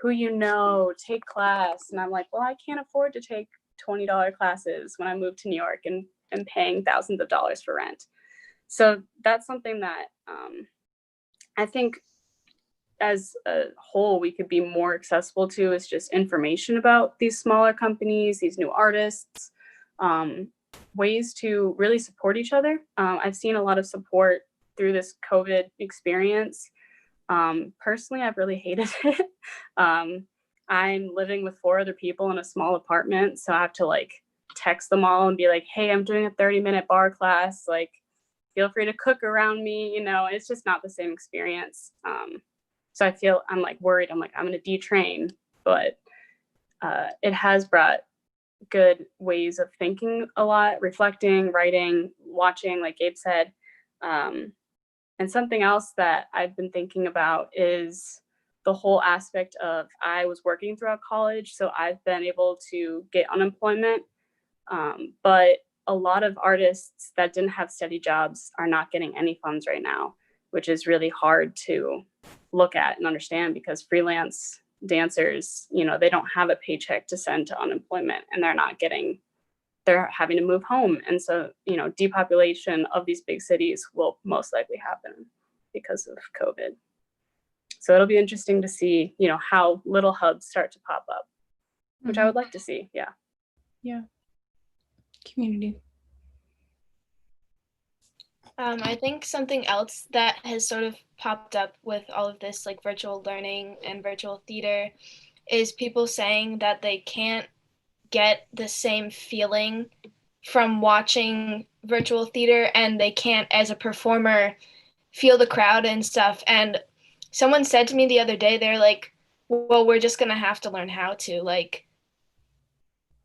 Speaker 6: who you know, take class. And I'm like, well, I can't afford to take $20 classes when I moved to New York and paying thousands of dollars for rent. So that's something that I think as a whole, we could be more accessible to, is just information about these smaller companies, these new artists, ways to really support each other. I've seen a lot of support through this COVID experience. Personally, I've really hated it. I'm living with 4 other people in a small apartment, so I have to like text them all and be like, hey, I'm doing a 30-minute bar class, like feel free to cook around me, you know. It's just not the same experience. So I'm like worried, I'm like, I'm going to detrain, but it has brought good ways of thinking a lot, reflecting, writing, watching, like Gabe said. And something else that I've been thinking about is the whole aspect of, I was working throughout college, so I've been able to get unemployment. But a lot of artists that didn't have steady jobs are not getting any funds right now, which is really hard to look at and understand, because freelance dancers, they don't have a paycheck to send to unemployment, and they're having to move home. And so, depopulation of these big cities will most likely happen because of COVID. So it'll be interesting to see, how little hubs start to pop up, which I would like to see. Yeah.
Speaker 1: Yeah. Community.
Speaker 3: I think something else that has sort of popped up with all of this, like virtual learning and virtual theater, is people saying that they can't get the same feeling from watching virtual theater, and they can't, as a performer, feel the crowd and stuff. And someone said to me the other day, they're like, well, we're just gonna have to learn how to, like,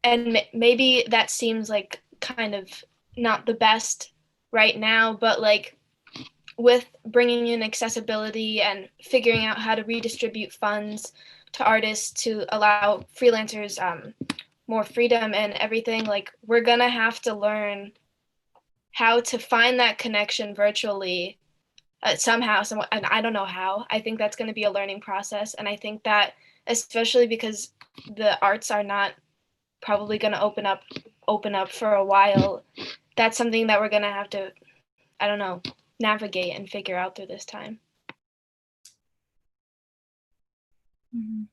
Speaker 3: and maybe that seems like kind of not the best right now, but like with bringing in accessibility and figuring out how to redistribute funds to artists to allow freelancers more freedom and everything, like we're gonna have to learn how to find that connection virtually somehow, and I don't know how. I think that's going to be a learning process, and I think that especially because the arts are not probably going to open up for a while, that's something that we're going to have to, I don't know, navigate and figure out through this time.
Speaker 1: Mm-hmm.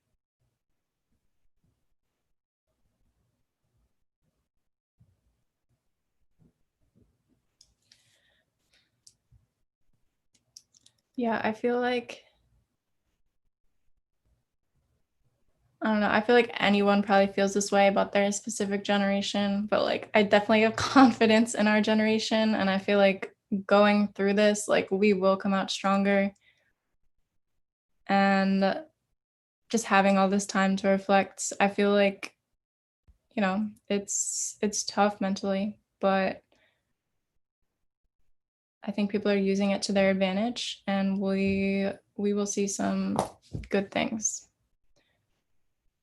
Speaker 1: Yeah, I feel like, I don't know, I feel like anyone probably feels this way about their specific generation, but like I definitely have confidence in our generation, and I feel like going through this, like we will come out stronger. And just having all this time to reflect, I feel like, it's tough mentally, but I think people are using it to their advantage, and we will see some good things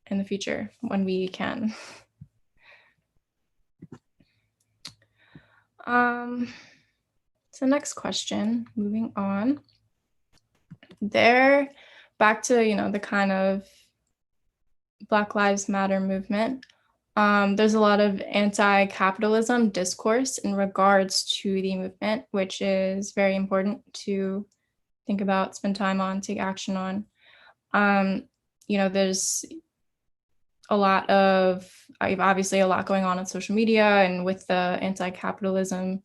Speaker 1: in the future when we can. So next question, moving on. Back to, the kind of Black Lives Matter movement. There's a lot of anti-capitalism discourse in regards to the movement, which is very important to think about, spend time on, take action on. There's obviously a lot going on social media, and with the anti-capitalism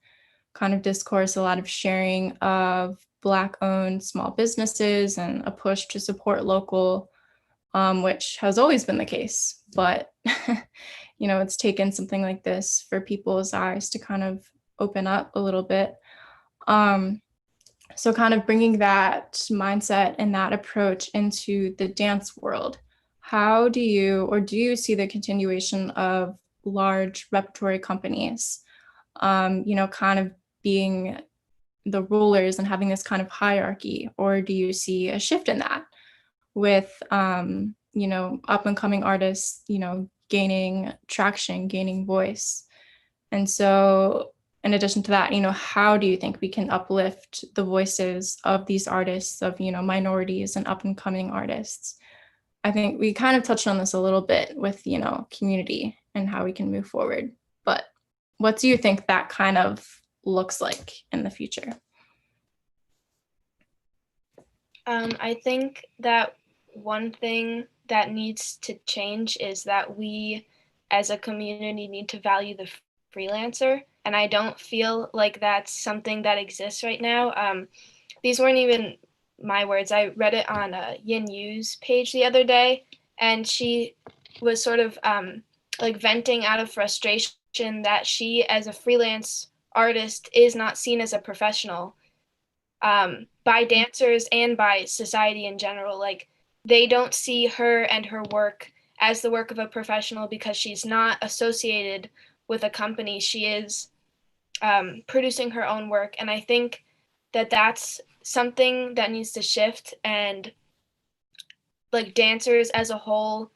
Speaker 1: kind of discourse, a lot of sharing of Black-owned small businesses and a push to support local, which has always been the case, but it's taken something like this for people's eyes to kind of open up a little bit. So kind of bringing that mindset and that approach into the dance world, how do you see the continuation of large repertory companies, kind of being the rulers and having this kind of hierarchy, or do you see a shift in that with, up and coming artists, gaining traction, gaining voice? And so in addition to that, how do you think we can uplift the voices of these artists, of, minorities and up and coming artists? I think we kind of touched on this a little bit with, community and how we can move forward. But what do you think that kind of looks like in the future?
Speaker 3: I think that one thing that needs to change is that we as a community need to value the freelancer. And I don't feel like that's something that exists right now. These weren't even my words. I read it on Yin Yu's page the other day, and she was sort of like venting out of frustration that she, as a freelance artist, is not seen as a professional by dancers and by society in general. Like, they don't see her and her work as the work of a professional because she's not associated with a company. She is producing her own work. And I think that that's something that needs to shift, and like dancers as a whole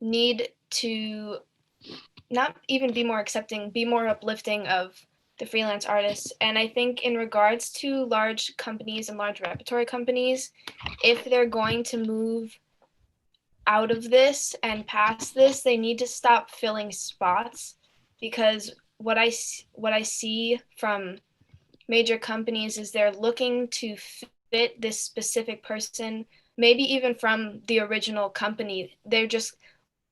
Speaker 3: need to not even be more accepting, be more uplifting of the freelance artists. And I think in regards to large companies and large repertory companies, if they're going to move out of this and past this, they need to stop filling spots, because what I see from major companies is they're looking to fit this specific person, maybe even from the original company. They're just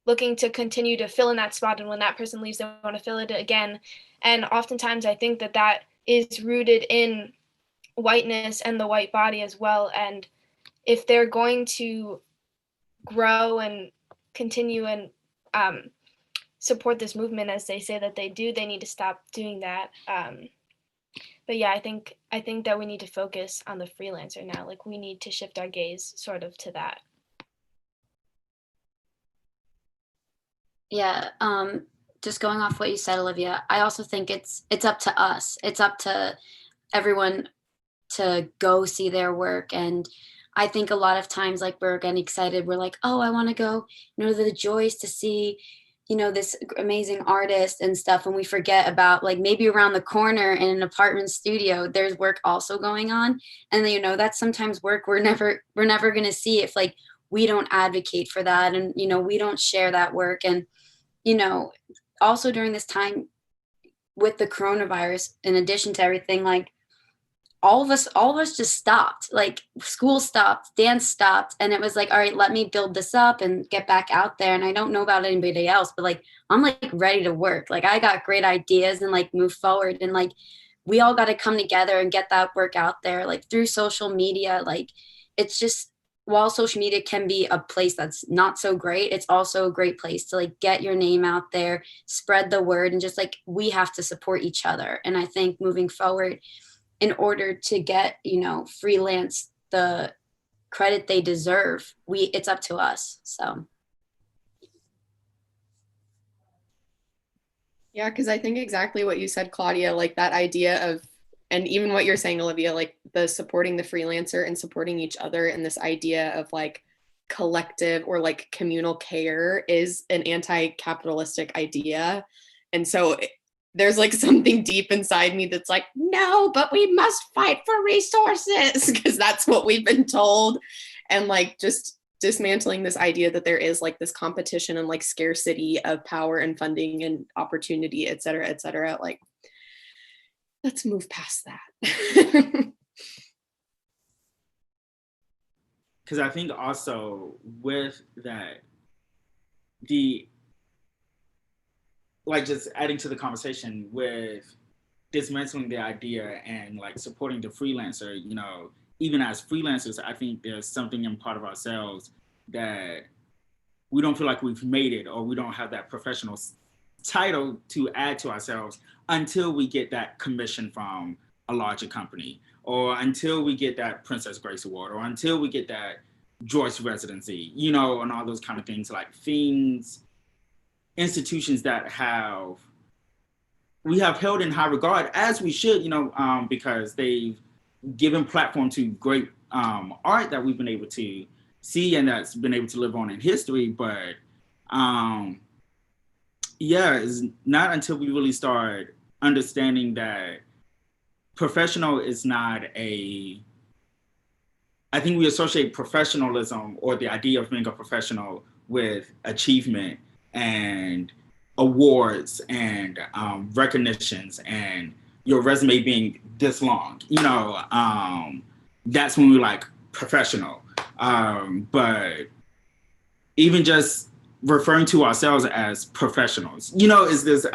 Speaker 3: looking to continue to fill in that spot, and when that person leaves, they want to fill it again. And oftentimes I think that is rooted in whiteness and the white body as well. And if they're going to grow and continue and support this movement as they say that they do, they need to stop doing that. But yeah, I think that we need to focus on the freelancer now. Like, we need to shift our gaze sort of to that.
Speaker 4: Yeah, just going off what you said, Olivia, I also think it's up to us. It's up to everyone to go see their work. And I think a lot of times, like, we're getting excited. We're like, oh, I want to go, to the Joyce to see, this amazing artist and stuff. And we forget about, like, maybe around the corner in an apartment studio, there's work also going on. And that's sometimes work we're never going to see if, like, we don't advocate for that. And, we don't share that work. And, also during this time with the coronavirus, in addition to everything, like, all of us just stopped. Like, school stopped, dance stopped, and it was like, all right, let me build this up and get back out there. And I don't know about anybody else, but, like, I'm, like, ready to work. Like, I got great ideas and, like, move forward. And, like, we all got to come together and get that work out there, like, through social media. Like, it's just, while social media can be a place that's not so great, it's also a great place to, like, get your name out there, spread the word, and just, like, we have to support each other. And I think moving forward, in order to get, freelance the credit they deserve, it's up to us. So.
Speaker 2: Yeah, because I think exactly what you said, Claudia, like that idea of, and even what you're saying, Olivia, like the supporting the freelancer and supporting each other, and this idea of, like, collective or, like, communal care is an anti-capitalistic idea. And so there's, like, something deep inside me that's like, no, but we must fight for resources, because that's what we've been told. And, like, just dismantling this idea that there is, like, this competition and, like, scarcity of power and funding and opportunity, et cetera, like, let's move past that.
Speaker 5: Because I think also with that, just adding to the conversation with dismantling the idea and, like, supporting the freelancer, even as freelancers, I think there's something in part of ourselves that we don't feel like we've made it, or we don't have that professional title to add to ourselves until we get that commission from a larger company, or until we get that Princess Grace Award, or until we get that Joyce residency, and all those kind of things, like institutions that we have held in high regard, as we should, because they've given platform to great art that we've been able to see and that's been able to live on in history. But it's not until we really start understanding that professional is not I think we associate professionalism, or the idea of being a professional, with achievement and awards and recognitions and your resume being this long, that's when we're like professional. But even just referring to ourselves as professionals, is this,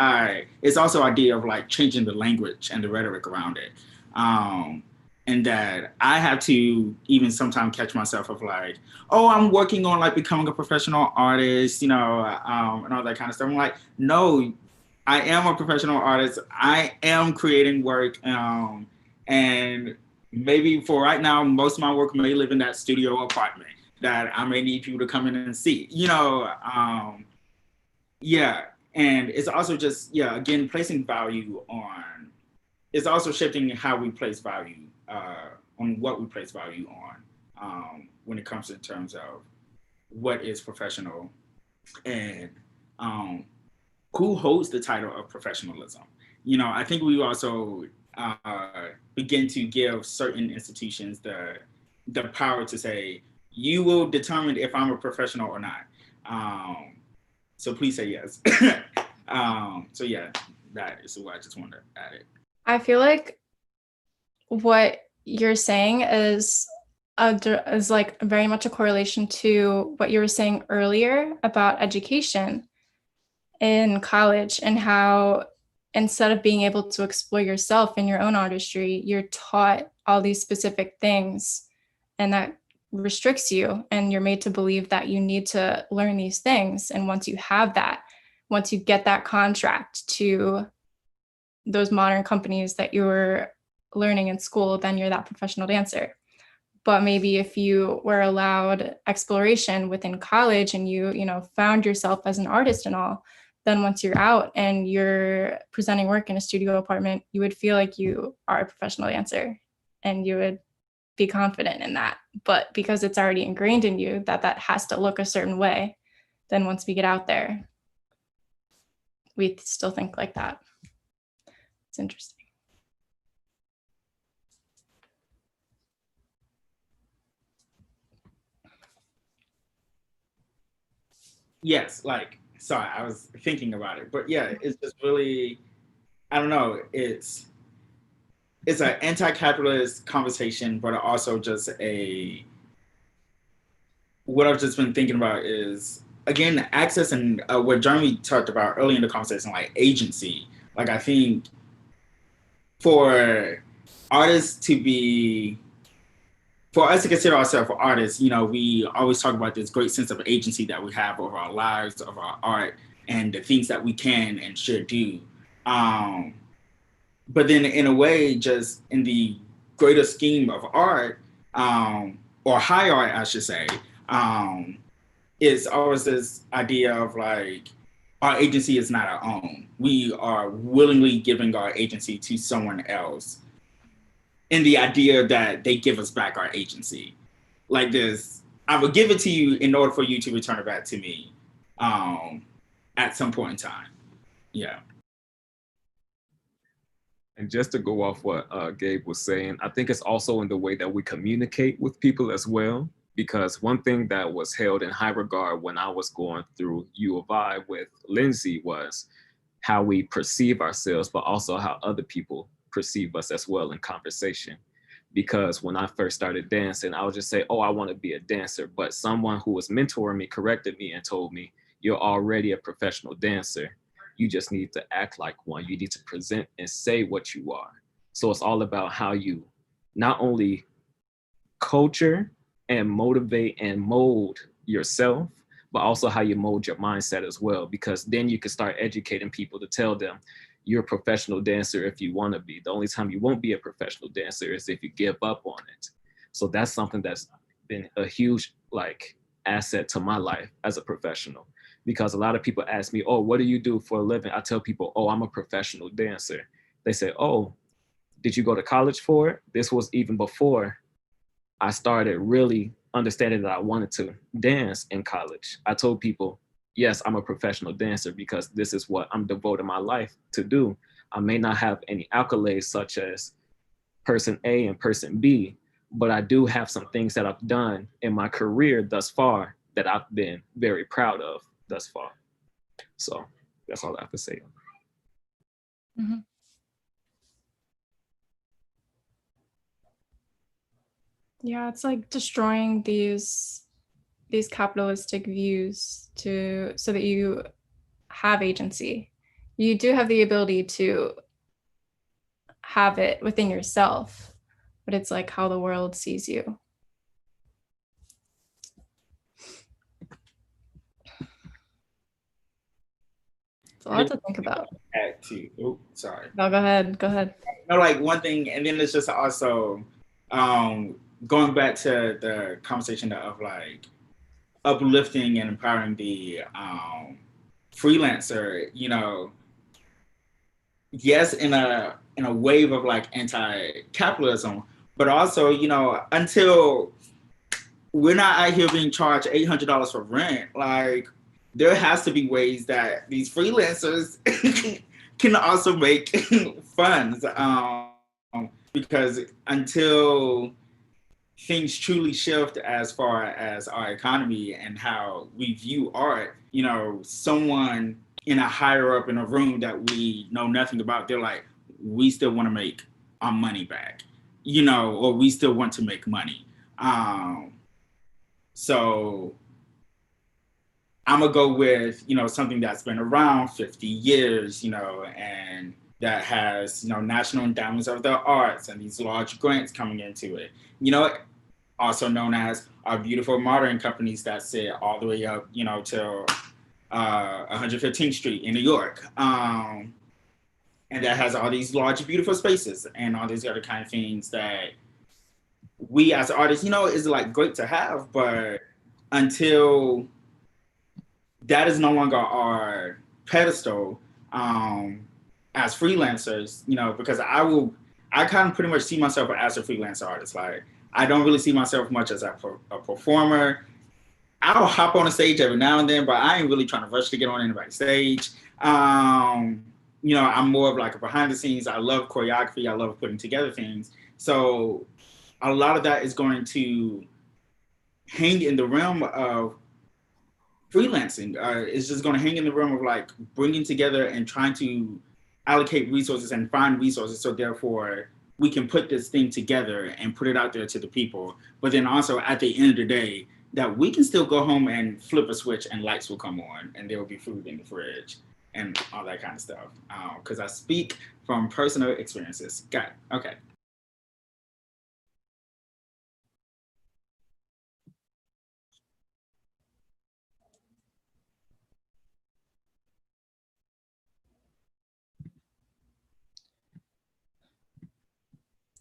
Speaker 5: it's also idea of, like, changing the language and the rhetoric around it. And that I have to even sometimes catch myself of, like, oh, I'm working on, like, becoming a professional artist, and all that kind of stuff. I'm like, no, I am a professional artist. I am creating work. And maybe for right now, most of my work may live in that studio apartment that I may need people to come in and see, And it's also just, again, placing value on, it's also shifting how we place value on what we place value on when it comes in terms of what is professional and who holds the title of professionalism. I think we also begin to give certain institutions the power to say, you will determine if I'm a professional or not. So please say yes. So yeah, that is what I just wanted to add it.
Speaker 1: I feel like what you're saying is like very much a correlation to what you were saying earlier about education in college, and how instead of being able to explore yourself in your own artistry, you're taught all these specific things, and that restricts you, and you're made to believe that you need to learn these things. And once you have that, once you get that contract to those modern companies that you were learning in school, then you're that professional dancer. But maybe if you were allowed exploration within college and you found yourself as an artist and all, then once you're out and you're presenting work in a studio apartment, you would feel like you are a professional dancer and you would be confident in that. But because it's already ingrained in you that that has to look a certain way, then once we get out there, we still think like that. It's interesting.
Speaker 5: Yes, like, sorry, I was thinking about it, but yeah, it's just really, I don't know, it's an anti-capitalist conversation, but also just what I've just been thinking about is, again, access, and what Jeremy talked about early in the conversation, like agency. Like, I think for artists for us to consider ourselves artists, we always talk about this great sense of agency that we have over our lives, of our art, and the things that we can and should do. But then in a way, just in the greater scheme of art, or high art, I should say, it's always this idea of like, our agency is not our own. We are willingly giving our agency to someone else, in the idea that they give us back our agency. Like this, I would give it to you in order for you to return it back to me at some point in time. Yeah.
Speaker 7: And just to go off what Gabe was saying, I think it's also in the way that we communicate with people as well. Because one thing that was held in high regard when I was going through U of I with Lindsay was how we perceive ourselves, but also how other people perceive us as well in conversation. Because when I first started dancing, I would just say, oh, I want to be a dancer. But someone who was mentoring me corrected me and told me, you're already a professional dancer. You just need to act like one. You need to present and say what you are. So it's all about how you not only culture and motivate and mold yourself, but also how you mold your mindset as well. Because then you can start educating people to tell them, you're a professional dancer if you want to be. The only time you won't be a professional dancer is if you give up on it. So that's something that's been a huge asset to my life as a professional. Because a lot of people ask me, oh, what do you do for a living? I tell people, oh, I'm a professional dancer. They say, oh, did you go to college for it? This was even before I started really understanding that I wanted to dance in college. I told people, yes, I'm a professional dancer because this is what I'm devoting my life to do. I may not have any accolades such as person A and person B, but I do have some things that I've done in my career thus far that I've been very proud of thus far. So that's all I have to say.
Speaker 1: Mm-hmm. Yeah, it's like destroying these capitalistic views so that you have agency. You do have the ability to have it within yourself, but it's like how the world sees you. It's a lot to think about.
Speaker 5: Sorry.
Speaker 1: No, go ahead.
Speaker 5: No, like one thing, and then it's just also going back to the conversation of like uplifting and empowering the freelancer, yes, in a wave of like anti-capitalism, but also, until we're not out here being charged $800 for rent, like there has to be ways that these freelancers can also make funds, because until things truly shift as far as our economy and how we view art, you know, someone in a higher up in a room that we know nothing about, they're like, we still want to make our money back, you know, or we still want to make money. So I'm gonna go with, you know, something that's been around 50 years, you know, and that has, you know, national endowments of the arts and these large grants coming into it. You know, also known as our beautiful modern companies that sit all the way up, you know, to 115th Street in New York. And that has all these large, beautiful spaces and all these other kind of things that we as artists, you know, is like great to have, but until that is no longer our pedestal as freelancers, you know, because I kind of pretty much see myself as a freelance artist. Like, I don't really see myself much as a performer. I'll hop on a stage every now and then, but I ain't really trying to rush to get on anybody's stage. You know, I'm more of like a behind the scenes. I love choreography. I love putting together things. So a lot of that is going to hang in the realm of freelancing. It's just going to hang in the realm of like bringing together and trying to allocate resources and find resources. So therefore we can put this thing together and put it out there to the people. But then also at the end of the day, that we can still go home and flip a switch and lights will come on and there will be food in the fridge and all that kind of stuff. Because I speak from personal experiences. Got it. Okay.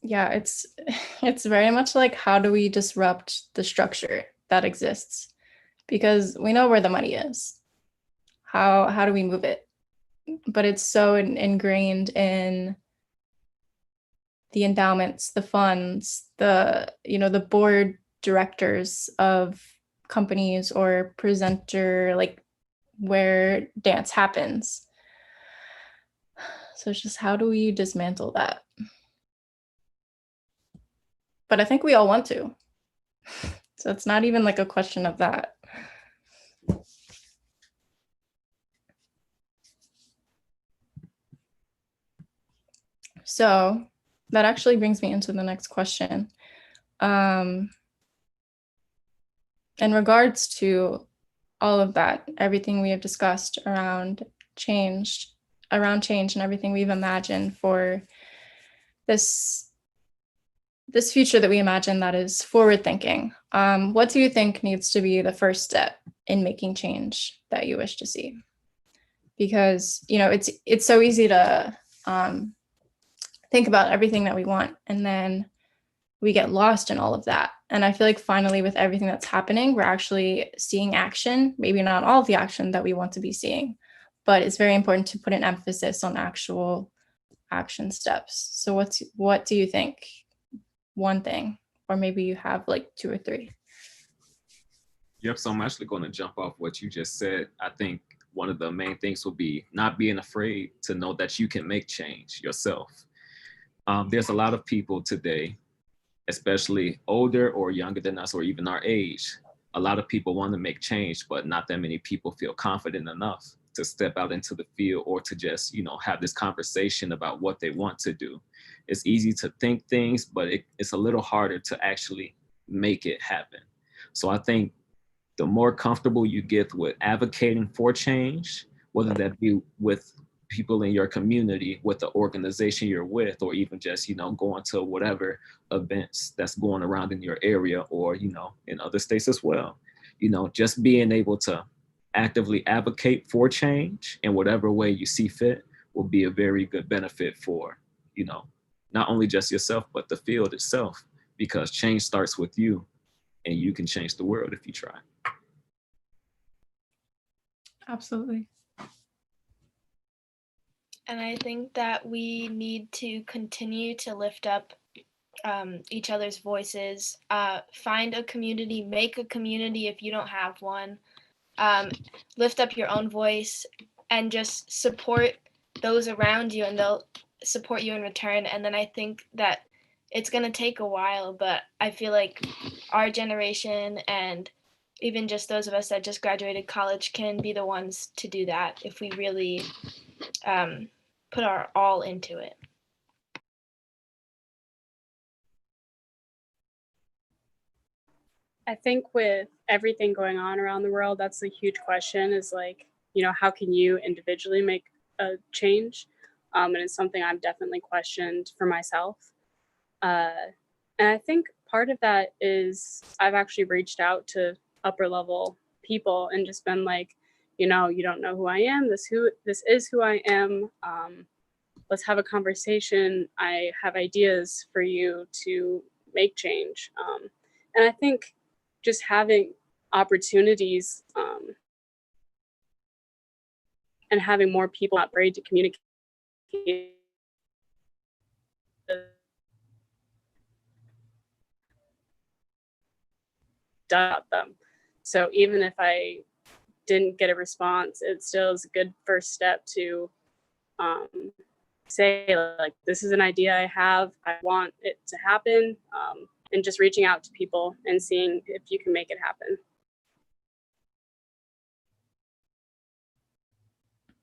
Speaker 1: Yeah, it's very much like, how do we disrupt the structure that exists? Because we know where the money is. How do we move it? But it's so ingrained in the endowments, the funds, the, you know, the board directors of companies or presenter, like where dance happens. So it's just, how do we dismantle that? But I think we all want to. So it's not even like a question of that. So that actually brings me into the next question. In regards to all of that, everything we have discussed around change and everything we've imagined for this future that we imagine that is forward thinking, what do you think needs to be the first step in making change that you wish to see? Because, you know, it's so easy to think about everything that we want, and then we get lost in all of that. And I feel like finally, with everything that's happening, we're actually seeing action, maybe not all of the action that we want to be seeing, but it's very important to put an emphasis on actual action steps. So what do you think? One thing, or maybe you have like two or three.
Speaker 7: Yep, so I'm actually going to jump off what you just said. I think one of the main things will be not being afraid to know that you can make change yourself. There's a lot of people today, especially older or younger than us or even our age. A lot of people want to make change, but not that many people feel confident enough to step out into the field or to just, you know, have this conversation about what they want to do. It's easy to think things, but it's a little harder to actually make it happen. So I think the more comfortable you get with advocating for change, whether that be with people in your community, with the organization you're with, or even just, you know, going to whatever events that's going around in your area or, you know, in other states as well, you know, just being able to actively advocate for change in whatever way you see fit will be a very good benefit for, you know, not only just yourself, but the field itself, because change starts with you and you can change the world if you try.
Speaker 1: Absolutely.
Speaker 3: And I think that we need to continue to lift up each other's voices, find a community, make a community if you don't have one, lift up your own voice and just support those around you, and they'll support you in return. And then I think that it's going to take a while, but I feel like our generation and even just those of us that just graduated college can be the ones to do that if we really put our all into it.
Speaker 6: I think with everything going on around the world, that's a huge question is like, you know, how can you individually make a change? And it's something I've definitely questioned for myself. And I think part of that is I've actually reached out to upper level people and just been like, you know, you don't know who I am. This is who I am. Let's have a conversation. I have ideas for you to make change. And I think just having opportunities and having more people not afraid to communicate about them. So even if I didn't get a response, it still is a good first step to say like, this is an idea I have, I want it to happen, and just reaching out to people and seeing if you can make it happen.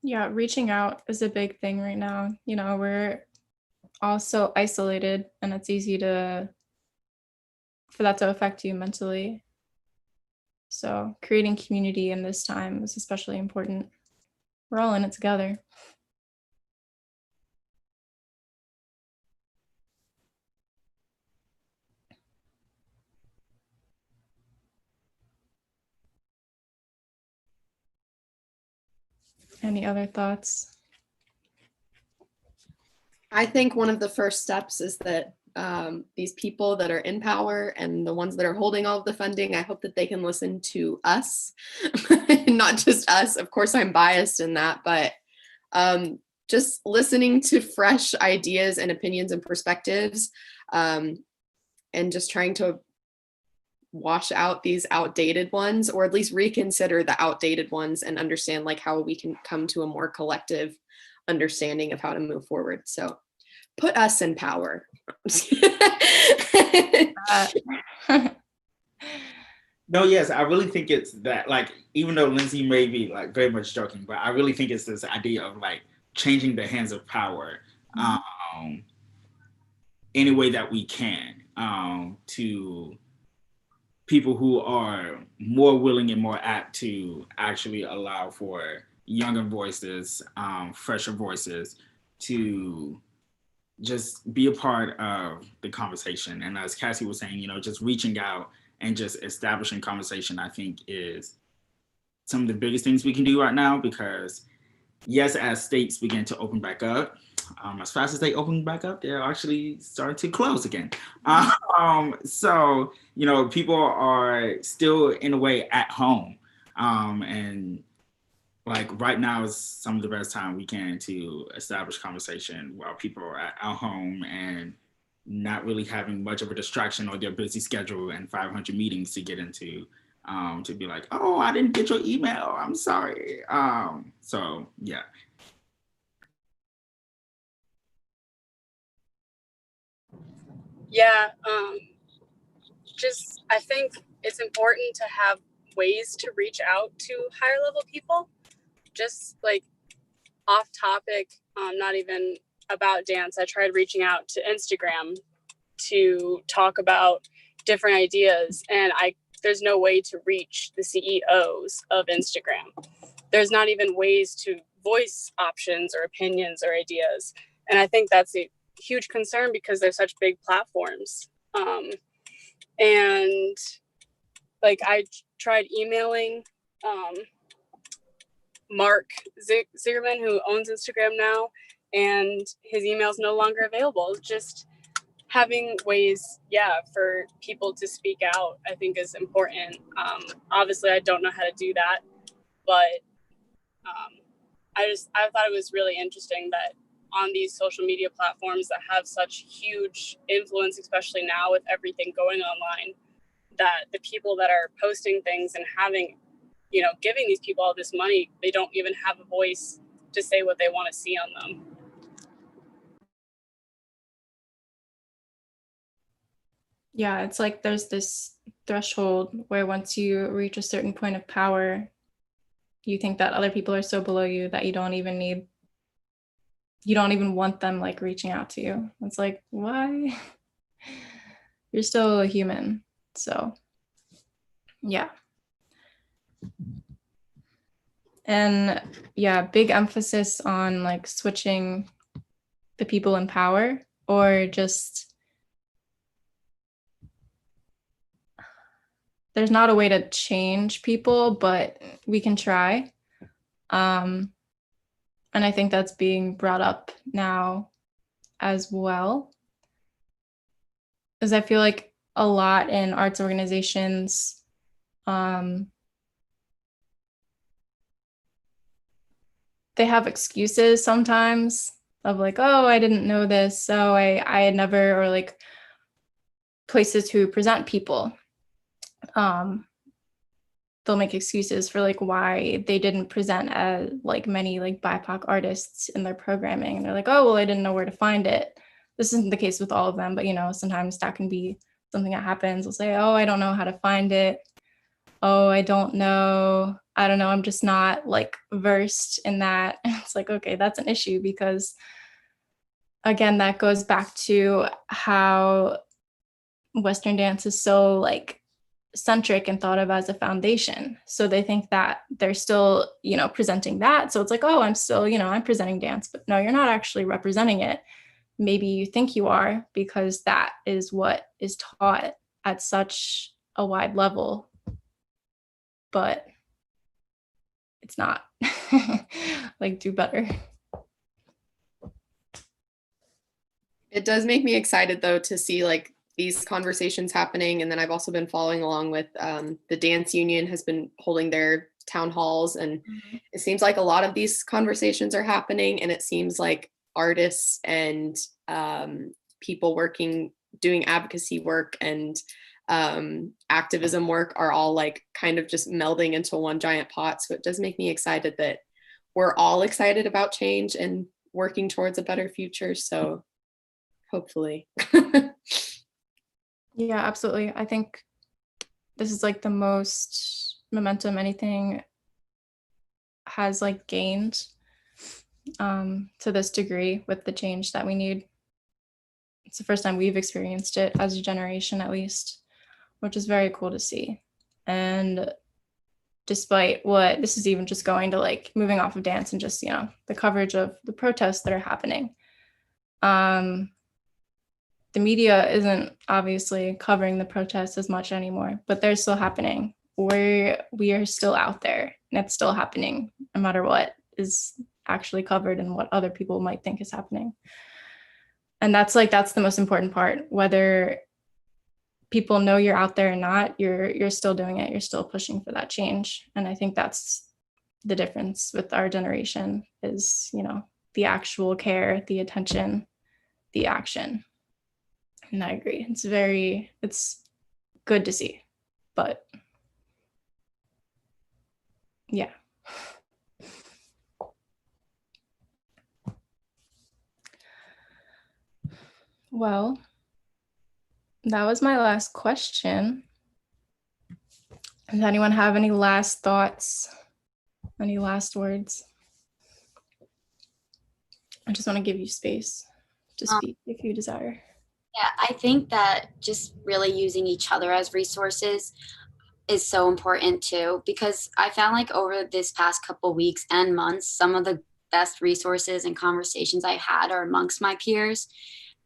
Speaker 1: Yeah, reaching out is a big thing right now. You know, we're all so isolated and it's easy for that to affect you mentally. So creating community in this time is especially important. We're all in it together. Any other thoughts?
Speaker 2: I think one of the first steps is that these people that are in power and the ones that are holding all of the funding, I hope that they can listen to us, not just us. Of course, I'm biased in that, but just listening to fresh ideas and opinions and perspectives, and just trying to wash out these outdated ones, or at least reconsider the outdated ones and understand like how we can come to a more collective understanding of how to move forward. So put us in power.
Speaker 5: No, yes, I really think it's that, like, even though Lindsay may be like very much joking, but I really think it's this idea of like changing the hands of power any way that we can, to people who are more willing and more apt to actually allow for younger voices, fresher voices to just be a part of the conversation. And as Cassie was saying, you know, just reaching out and just establishing conversation, I think is some of the biggest things we can do right now, because yes, as states begin to open back up, as fast as they open back up, they're actually starting to close again. So, you know, people are still in a way at home. And like right now is some of the best time we can to establish conversation while people are at home and not really having much of a distraction or their busy schedule and 500 meetings to get into, to be like, oh, I didn't get your email, I'm sorry. So yeah.
Speaker 6: Yeah, just I think it's important to have ways to reach out to higher level people. Just like off topic, not even about dance, I tried reaching out to Instagram to talk about different ideas, and there's no way to reach the CEOs of Instagram. There's not even ways to voice options or opinions or ideas. And I think that's a huge concern because they're such big platforms. And like I tried emailing Mark Zuckerman, who owns Instagram now, and his email is no longer available. Just having ways, for people to speak out, I think is important. Obviously, I don't know how to do that, but I thought it was really interesting that on these social media platforms that have such huge influence, especially now with everything going online, that the people that are posting things and having, you know, giving these people all this money, they don't even have a voice to say what they want to see on them.
Speaker 1: Yeah, it's like there's this threshold where once you reach a certain point of power, you think that other people are so below you that you don't even want them like reaching out to you. It's like, why? You're still a human. So yeah. And yeah, big emphasis on like switching the people in power, or just there's not a way to change people, but we can try. And I think that's being brought up now as well. Because I feel like a lot in arts organizations, they have excuses sometimes of like, oh, I didn't know this, so I had never, or like places who present people. They'll make excuses for like why they didn't present as like many like BIPOC artists in their programming. And they're like, oh, well, I didn't know where to find it. This isn't the case with all of them, but you know, sometimes that can be something that happens. They'll say, oh, I don't know how to find it. Oh, I don't know. I don't know. I'm just not like versed in that. It's like, okay, that's an issue, because again, that goes back to how Western dance is so like centric and thought of as a foundation. So they think that they're still, you know, presenting that. So it's like, oh, I'm still, you know, I'm presenting dance, but no, you're not actually representing it. Maybe you think you are, because that is what is taught at such a wide level, but it's not. Like, do better.
Speaker 2: It does make me excited though to see like these conversations happening. And then I've also been following along with the dance union has been holding their town halls, and it seems like a lot of these conversations are happening, and it seems like artists and people doing advocacy work and activism work are all like kind of just melding into one giant pot. So it does make me excited that we're all excited about change and working towards a better future. So hopefully.
Speaker 1: Yeah, absolutely. I think this is like the most momentum anything has like gained to this degree with the change that we need. It's the first time we've experienced it as a generation, at least, which is very cool to see. And despite what this is even just going to like moving off of dance and just, you know, the coverage of the protests that are happening. The media isn't obviously covering the protests as much anymore, but they're still happening. We are still out there, and it's still happening no matter what is actually covered and what other people might think is happening. And that's the most important part. Whether people know you're out there or not, you're still doing it. You're still pushing for that change. And I think that's the difference with our generation is, you know, the actual care, the attention, the action. And I agree. It's good to see, but yeah. Well, that was my last question. Does anyone have any last thoughts? Any last words? I just want to give you space to speak if you desire.
Speaker 4: Yeah, I think that just really using each other as resources is so important too, because I found like over this past couple weeks and months, some of the best resources and conversations I had are amongst my peers.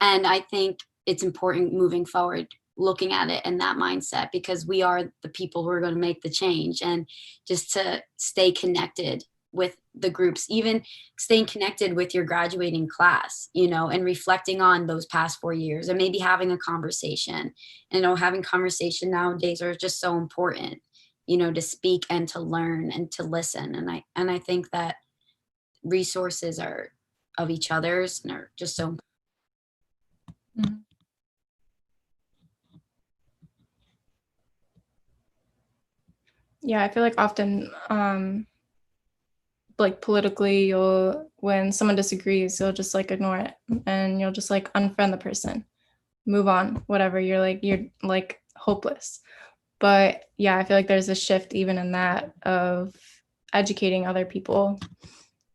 Speaker 4: And I think it's important moving forward, looking at it in that mindset, because we are the people who are going to make the change, and just to stay connected with the groups, even staying connected with your graduating class, you know, and reflecting on those past 4 years and maybe having a conversation. And, you know, having conversation nowadays are just so important, you know, to speak and to learn and to listen. And I think that resources are of each other's and are just so
Speaker 1: Mhm. Yeah, I feel like often like politically, when someone disagrees, you'll just like ignore it and you'll just like unfriend the person. move on, whatever. You're like hopeless. But yeah, I feel like there's a shift even in that of educating other people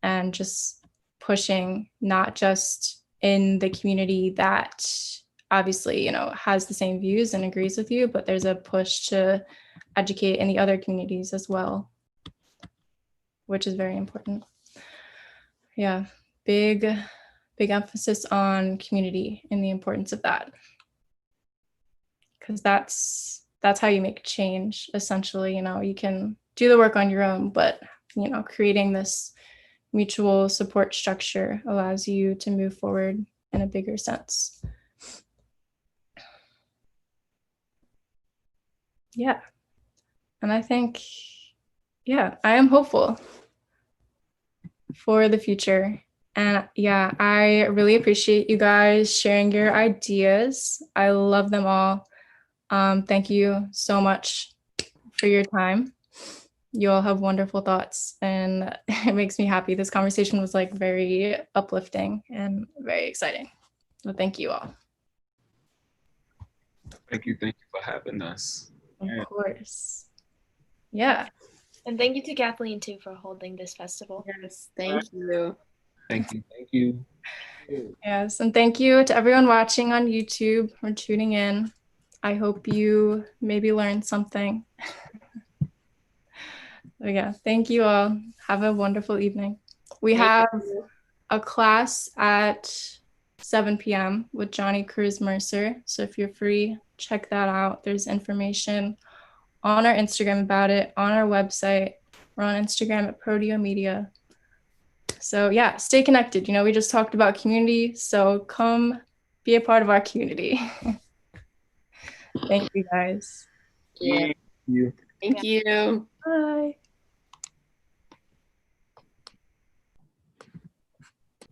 Speaker 1: and just pushing, not just in the community that obviously, has the same views and agrees with you, but there's a push to educate in the other communities as well, which is very important. Yeah, big emphasis on community and the importance of that, because that's how you make change. Essentially, you can do the work on your own, but creating this mutual support structure allows you to move forward in a bigger sense. Yeah, and I think, yeah, I am hopeful for the future. And yeah, I really appreciate you guys sharing your ideas. I love them all. Thank you so much for your time. You all have wonderful thoughts, and it makes me happy. This conversation was like very uplifting and very exciting. So thank you all.
Speaker 7: Thank you for having us.
Speaker 1: Of course. Yeah.
Speaker 3: And thank you to Kathleen too for holding this festival.
Speaker 2: Yes, thank you.
Speaker 7: Thank you.
Speaker 1: Yes, and thank you to everyone watching on YouTube for tuning in. I hope you maybe learned something. But yeah, thank you all. Have a wonderful evening. We have a class at 7 p.m. with Johnny Cruz Mercer. So if you're free, check that out. There's information on our Instagram about it, on our website. We're on Instagram at Prodeo Media. So yeah, stay connected. We just talked about community, so come be a part of our community. Thank you guys.
Speaker 2: Yeah.
Speaker 7: You.
Speaker 2: Thank you.
Speaker 1: Bye.